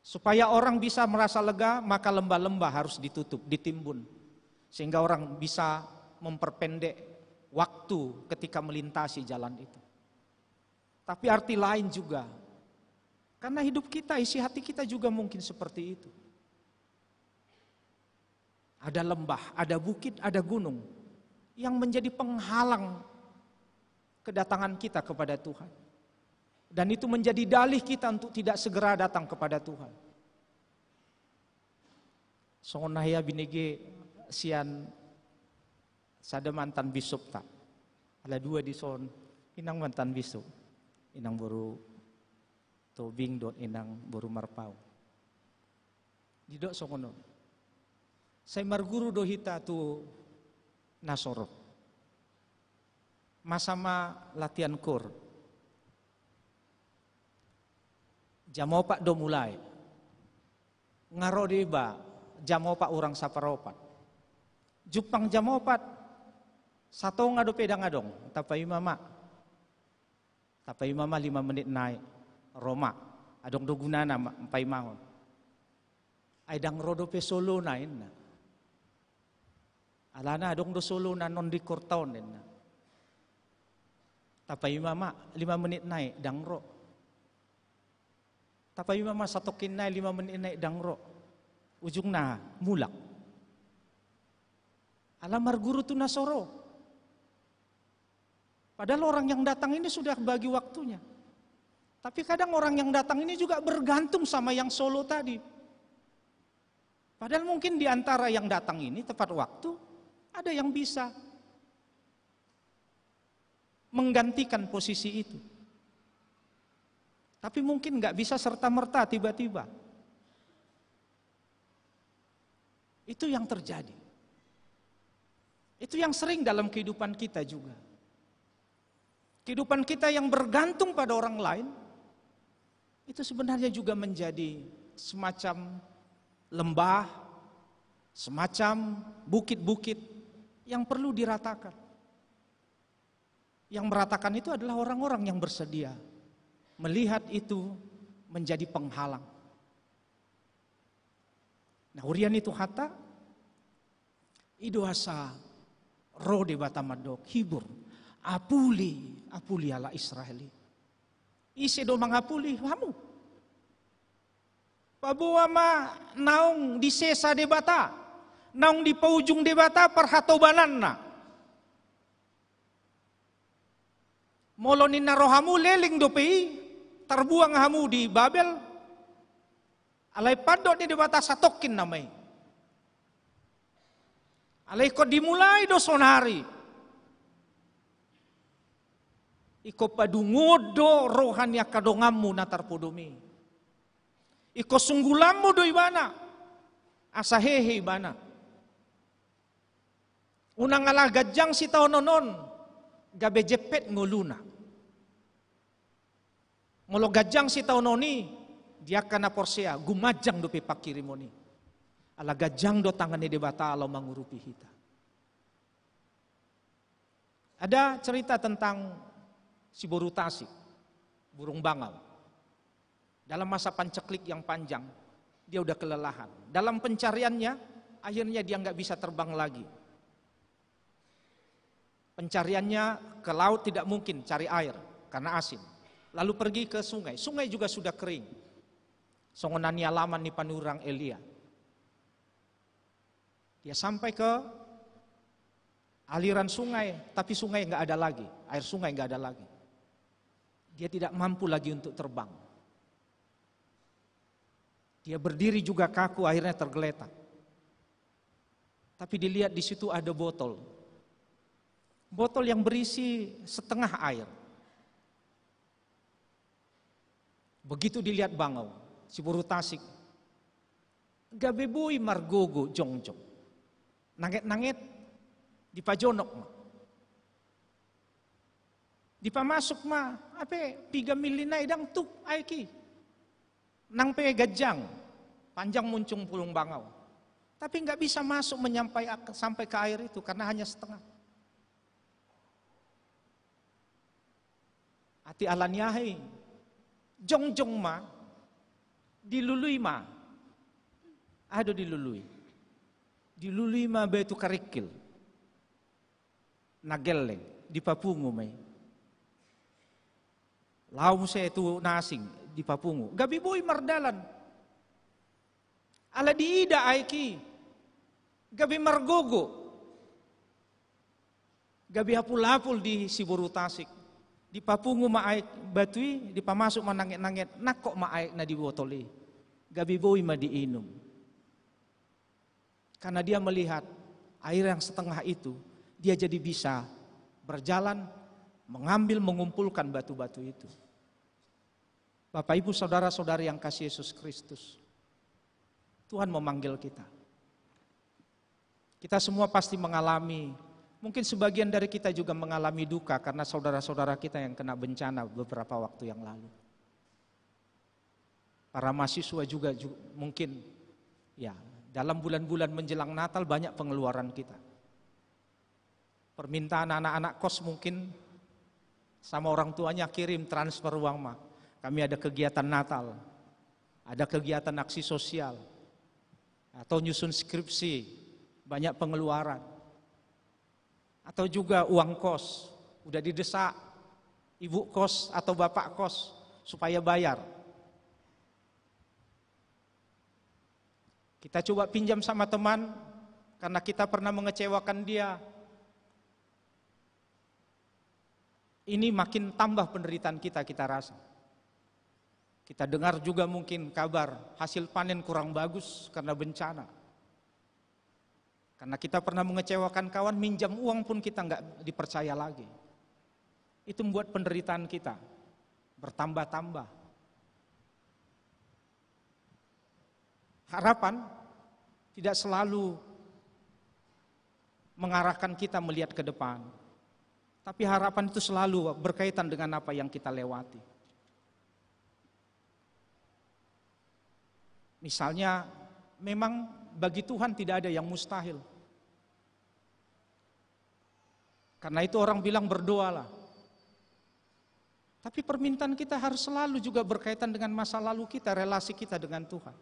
Supaya orang bisa merasa lega, maka lembah-lembah harus ditutup, ditimbun. Sehingga orang bisa memperpendek waktu ketika melintasi jalan itu. Tapi arti lain juga. Karena hidup kita, isi hati kita juga mungkin seperti itu. Ada lembah, ada bukit, ada gunung. Yang menjadi penghalang kedatangan kita kepada Tuhan. Dan itu menjadi dalih kita untuk tidak segera datang kepada Tuhan. Sonaya binege sian sada mantan bishop tak. Ada dua di son inang mantan bishop. Inang baru tobing dot inang baru marpau. Didok songono. Saya marguru dohita tu nasorok. Masama latihan kur. Jam 4 do mulai. Ngaro diba jam 4 orang saparopat. Jupang jam 4 satu ngado pedang adong. Tapai mama 5 menit naik. Roma. Adong do gunana empai mahon. Aidang rodo pe solo nain na. Alana dong do Solo na non di Kortaon din na. Tapay mama 5 menit naik dangro. Tapay mama satokin naik 5 menit naik dangro. Ujung na mulak. Alamar guru tu nasoro. Padahal orang yang datang ini sudah bagi waktunya. Tapi kadang orang yang datang ini juga bergantung sama yang Solo tadi. Padahal mungkin di antara yang datang ini tepat waktu, ada yang bisa menggantikan posisi itu. Tapi mungkin nggak bisa serta-merta tiba-tiba. Itu yang terjadi. Itu yang sering dalam kehidupan kita juga. Kehidupan kita yang bergantung pada orang lain, itu sebenarnya juga menjadi semacam lembah, semacam bukit-bukit yang perlu diratakan. Yang meratakan itu adalah orang-orang yang bersedia melihat itu menjadi penghalang. Nah, urian itu hata idoasa roh de batamadok hibur apuli ala Israeli. Ise do mangapuli kamu. Pabuwa ma naong di sesa de bata, naong di paujung de bata perhatobanan na. Molonin na rohamu leling do pei, terbuang hamu di Babel. Alay padot di bata satokin namay. Alay ko dimulai do sonari. Iko padungod do rohania kadongamu na tarpodomi. Iko sunggulammu do ibana. Asahehe ibana. Unang alagajang si taononon. Gabe jepet nguluna. Ngolo gajang si taononi. Dia kana porsea. Gumajang do pipakirimoni. Ala gajang do tangani debata alo mangurupi hita. Ada cerita tentang si boru tasik. Burung bangau. Dalam masa panceklik yang panjang, dia udah kelelahan. Dalam pencariannya, akhirnya dia nggak bisa terbang lagi. Pencariannya ke laut tidak mungkin, cari air karena asin. Lalu pergi ke sungai. Sungai juga sudah kering. Songonani alaman di Panurang Elia. Dia sampai ke aliran sungai, tapi sungai nggak ada lagi. Air sungai nggak ada lagi. Dia tidak mampu lagi untuk terbang. Dia berdiri juga kaku, akhirnya tergeletak. Tapi dilihat di situ ada botol. Botol yang berisi setengah air. Begitu dilihat bangau, si buru tasik. Gabebui margogo jongjong. Nanget-nanget di pajonok mah. Di pamasok mah, apa 3 milina idang tuk aiki. Nang pe gajang, panjang muncung pulung bangau. Tapi nggak bisa masuk sampai ke air itu karena hanya setengah. Ati alanyahe, jongjong ma, dilului ma, ada dilului. Dilului ma betu karikil, nageleng, di papungu may. Laum saya itu nasing. Di papungu. Gabi boy mardalan. Ala diida aiki. Gabi margogo. Gabi hapul-hapul di Siburu Tasik. Di papungu maaik batui, di pamasuk manangit-nangit. Nakok maaik na di botoli. Gabi boy ma diinum. Karena dia melihat air yang setengah itu, dia jadi bisa berjalan, mengambil, mengumpulkan batu-batu itu. Bapak Ibu saudara-saudari yang kasih Yesus Kristus. Tuhan memanggil kita. Kita semua pasti mengalami, mungkin sebagian dari kita juga mengalami duka karena saudara-saudara kita yang kena bencana beberapa waktu yang lalu. Para mahasiswa juga mungkin ya dalam bulan-bulan menjelang Natal banyak pengeluaran kita. Permintaan anak-anak kos mungkin sama orang tuanya kirim transfer uang mah. Kami ada kegiatan Natal, ada kegiatan aksi sosial, atau nyusun skripsi, banyak pengeluaran. Atau juga uang kos, udah didesak ibu kos atau bapak kos supaya bayar. Kita coba pinjam sama teman karena kita pernah mengecewakan dia. Ini makin tambah penderitaan kita rasa. Kita dengar juga mungkin kabar hasil panen kurang bagus karena bencana. Karena kita pernah mengecewakan kawan, minjam uang pun kita nggak dipercaya lagi. Itu membuat penderitaan kita bertambah-tambah. Harapan tidak selalu mengarahkan kita melihat ke depan. Tapi harapan itu selalu berkaitan dengan apa yang kita lewati. Misalnya, memang bagi Tuhan tidak ada yang mustahil. Karena itu orang bilang berdoalah. Tapi permintaan kita harus selalu juga berkaitan dengan masa lalu kita, relasi kita dengan Tuhan.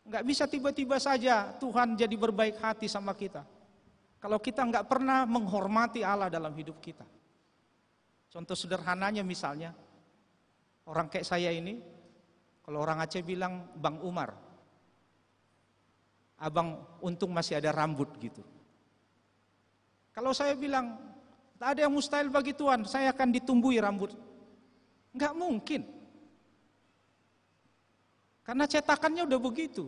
Enggak bisa tiba-tiba saja Tuhan jadi berbaik hati sama kita. Kalau kita enggak pernah menghormati Allah dalam hidup kita. Contoh sederhananya misalnya, orang kayak saya ini, kalau orang Aceh bilang Bang Umar, abang untung masih ada rambut gitu. Kalau saya bilang, tak ada yang mustahil bagi Tuhan, saya akan ditumbuhi rambut. Enggak mungkin. Karena cetakannya udah begitu.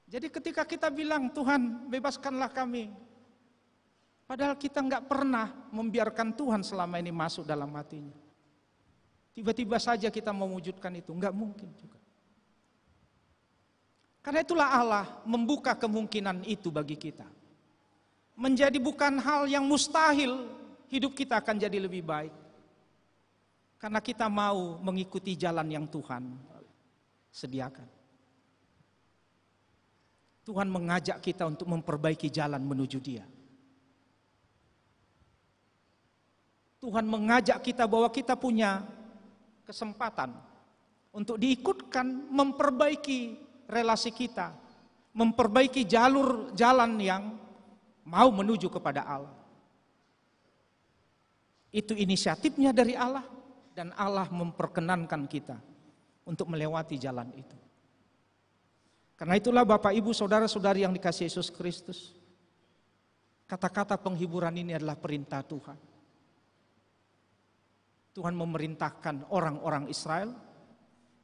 Jadi ketika kita bilang, Tuhan bebaskanlah kami. Padahal kita enggak pernah membiarkan Tuhan selama ini masuk dalam hatinya. Tiba-tiba saja kita mewujudkan itu, enggak mungkin juga. Karena itulah Allah membuka kemungkinan itu bagi kita. Menjadi bukan hal yang mustahil, hidup kita akan jadi lebih baik. Karena kita mau mengikuti jalan yang Tuhan sediakan. Tuhan mengajak kita untuk memperbaiki jalan menuju Dia. Tuhan mengajak kita bahwa kita punya kesempatan untuk diikutkan memperbaiki relasi kita, memperbaiki jalur jalan yang mau menuju kepada Allah. Itu inisiatifnya dari Allah dan Allah memperkenankan kita untuk melewati jalan itu. Karena itulah Bapak Ibu Saudara-saudari yang dikasihi Yesus Kristus, kata-kata penghiburan ini adalah perintah Tuhan. Tuhan memerintahkan orang-orang Israel,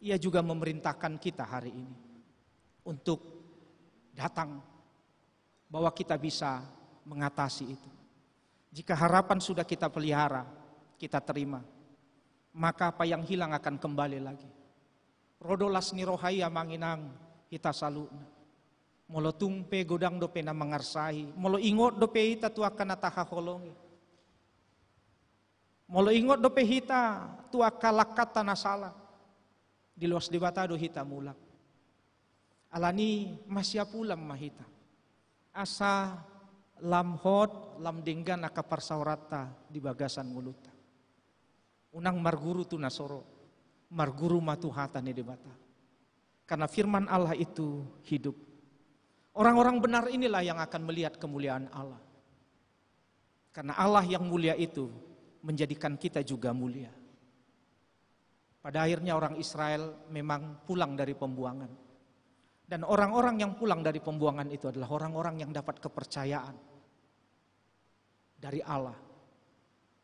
Ia juga memerintahkan kita hari ini untuk datang, bahwa kita bisa mengatasi itu. Jika harapan sudah kita pelihara, kita terima, maka apa yang hilang akan kembali lagi. Rodolas ni rohaya manginang kita saluna. Molo tumpe godang dope na mangarsahi, molo ingot dope hita tuakan natahaholongi. Molo ingot dope hita tuakalakata nasala. Diluas dibatado hita mulak. Alani masya pulam mahita. Asa lam hot lam denggan akaparsaurata di bagasan muluta. Unang marguru tu nasoro, marguru matuhata ni debata. Karena firman Allah itu hidup. Orang-orang benar inilah yang akan melihat kemuliaan Allah. Karena Allah yang mulia itu menjadikan kita juga mulia. Pada akhirnya orang Israel memang pulang dari pembuangan. Dan orang-orang yang pulang dari pembuangan itu adalah orang-orang yang dapat kepercayaan dari Allah.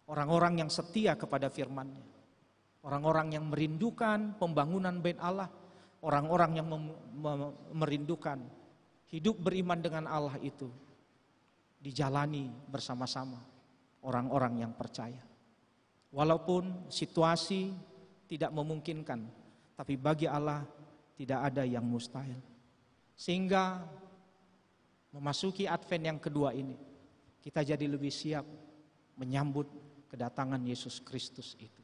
Orang-orang yang setia kepada firman-Nya. Orang-orang yang merindukan pembangunan bait Allah. Orang-orang yang merindukan hidup beriman dengan Allah itu dijalani bersama-sama orang-orang yang percaya. Walaupun situasi tidak memungkinkan, tapi bagi Allah tidak ada yang mustahil. Sehingga memasuki Advent yang kedua ini, kita jadi lebih siap menyambut kedatangan Yesus Kristus itu.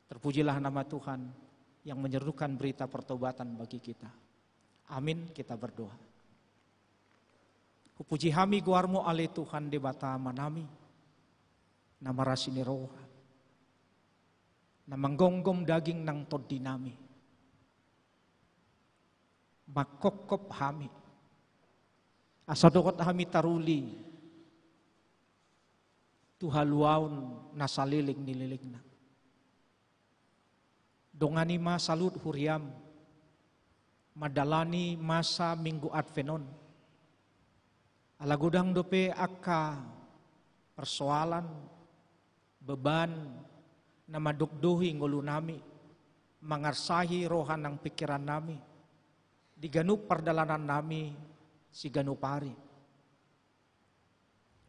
Terpujilah nama Tuhan yang menyerukan berita pertobatan bagi kita. Amin, kita berdoa. Kupuji hami guarmo ale Tuhan debata manami. Nama rasini roha. Nama gonggom daging nang todinami. Makokop hami. Asa dokot hami taruli tuhaluaun nasaliling nililigna. Dongani ma salut huriam madalani masa minggu Advenon. Alagudang dope akka persoalan beban na madukduhi ngulu nami mangarsahi rohan ng pikiran nami di ganup perdalanan nami si ganupari.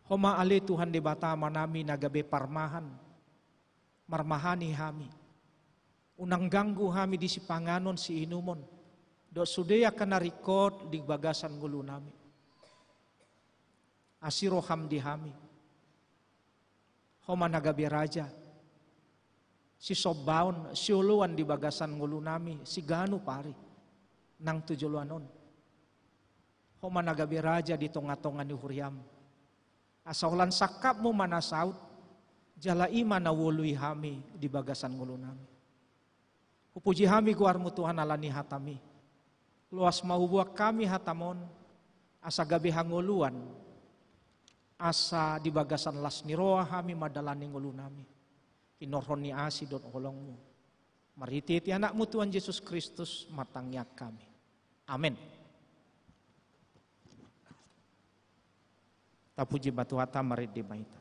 Homa ali Tuhan di batama nami nagabe parmahan marmahani hami unang ganggu hami di sipanganon si inumon do sudeya kana record di bagasan ngulu nami asiroham di hami homa nagabe raja si sobaon si uluan di bagasan ngulu nami si ganu pari nang tujuluanon homa nagabe raja di tonga-tonga ni huriam asaulan sakap mo manasaut jala ima na wului hami di bagasan ngulu nami. Pupuji hami guarmu Tuhan alani hatami. Luas mahubuak kami hatamon asa gabi hanguluan asa di bagasan las niroa hami madalani ngulu nami. Kinorhon ni asi don olongmu. Marititi anakmu Tuhan Yesus Kristus matangyak kami. Amin. Tapuji batu hata marit di baita.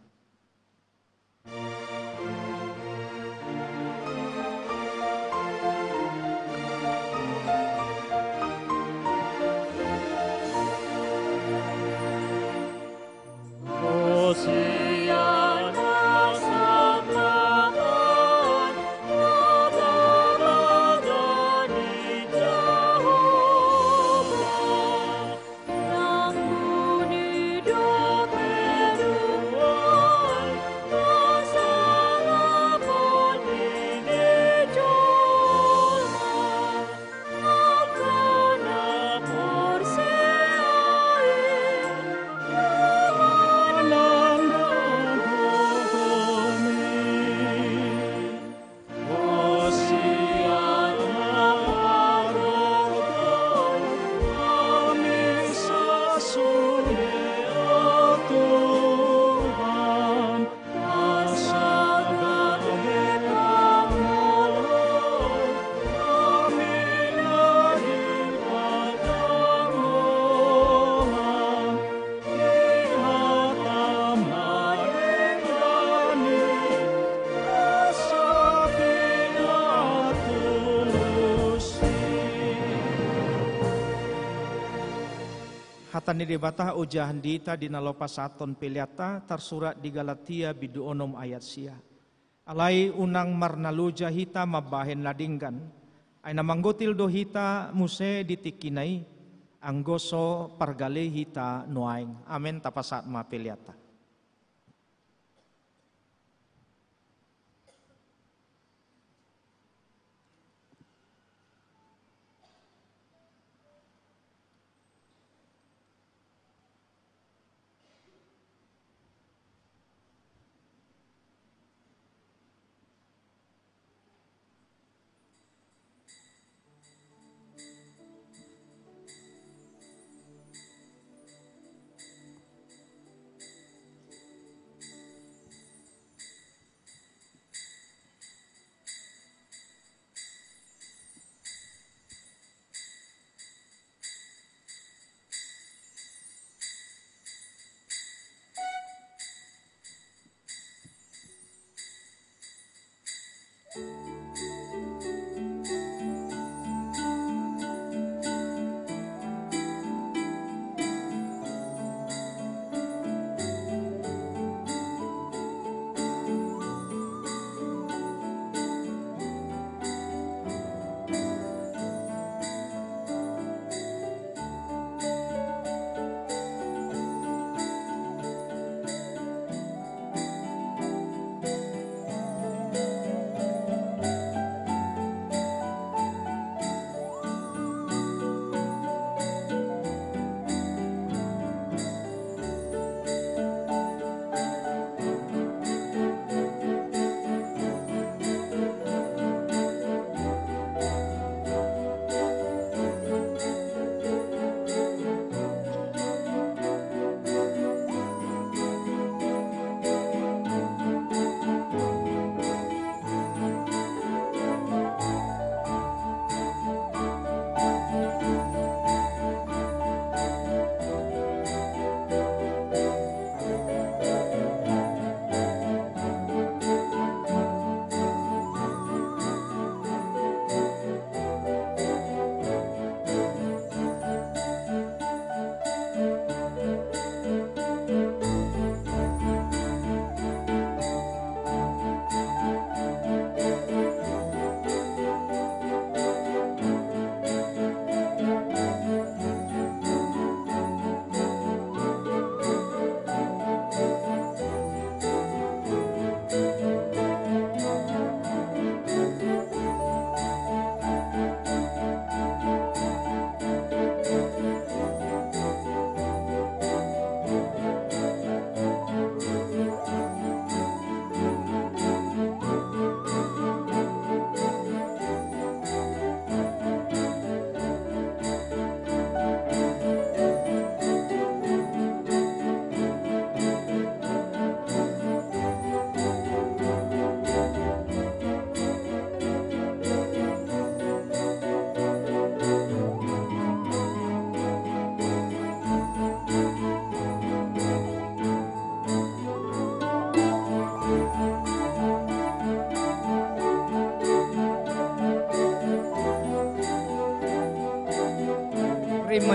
Hosiana samahan nadaragani Jehovah Nanguni dokeruan masalapon ini jola Akana porseai Hatani debata ujahan dita di nalopa saton piliata tersurat di Galatia bidu onom ayat sia. Alai unang marnaluja hita mabahen ladinggan. Ay namanggotil do hita muse ditikinai anggoso pargale hita nuaing. Amen tapasat ma piliata.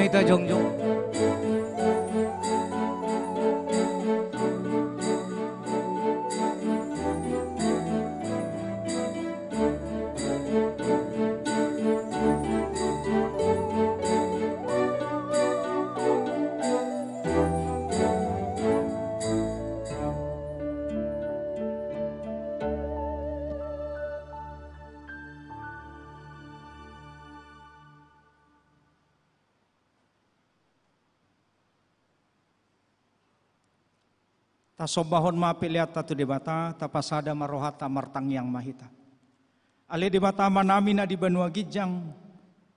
mahita jongjong. Tasobahon mapiliata tu debata tapasada marohata martang yang mahita. Ale debata manami na di Banua Gijang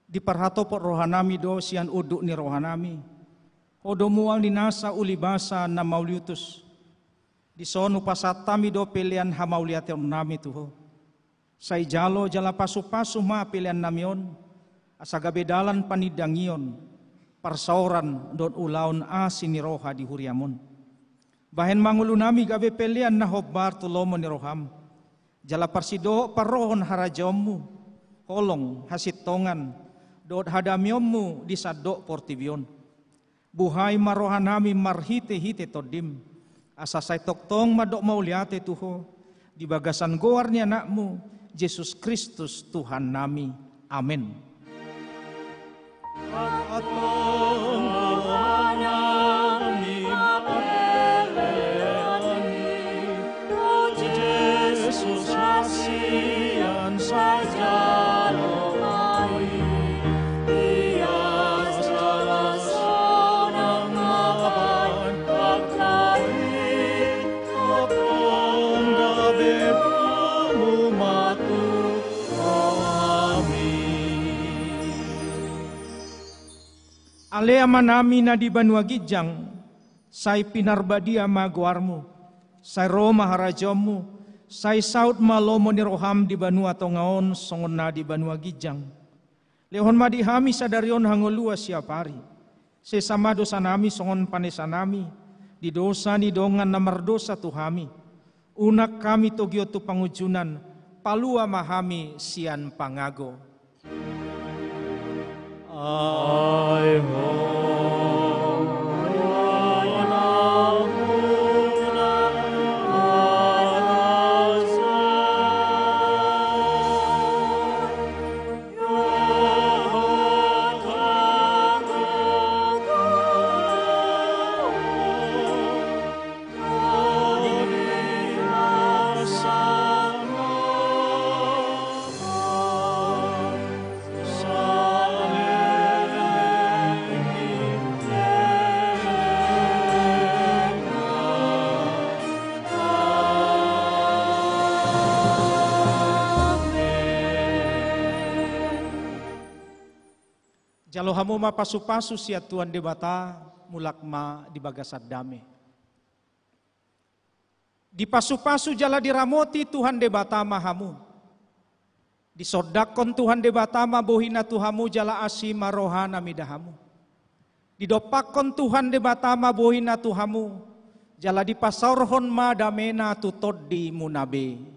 di parhatopot rohanami do sian uduk ni rohanami. Odo mual ninasa ulibasa na mauliutus. Di sonu pasatami do pilihan hamauliate nami tuho. Say jalo jala pasu-pasu ma pilihan namion. Asagabe dalan panidangion. Parsauran don ulaun asini roha di huriamon. Bahen mangulu nami gabe pelian na hobbar tulomo ni roham. Jala parsido parohon harajommu. Kolong hasitongan. Dood hadamiommu di sadok portibion. Buhay marohan nami marhite-hite todim. Asasay toktong madok mauliate tuho. Di bagasan goarnya anakmu. Yesus Kristus Tuhan nami. Amin. Ale amanami na di Banua Gijang, say pinarbadia maguarmu, say Roma harajommu, say saut malomo ni roham di Banua Tongaon, songon na di Banua Gijang. Lehon madihami sadarion hangolua siapari, sesama dosa nami songon panesanami, di dosa ni dongan namar dosa tuhami, unak kami togyo tu pangujunan, palua mahami sian pangago. I Jalo hamu ma pasu-pasu siat Tuhan debata mulak ma di bagasat dame. Di pasu-pasu jala diramoti Tuhan debata ma hamu. Di sodakon Tuhan debata ma bohina Tuhamu jala asima rohana midahamu. Di dopakon Tuhan debata ma bohina Tuhamu jala di pasaurhon ma damena tutod di munabe.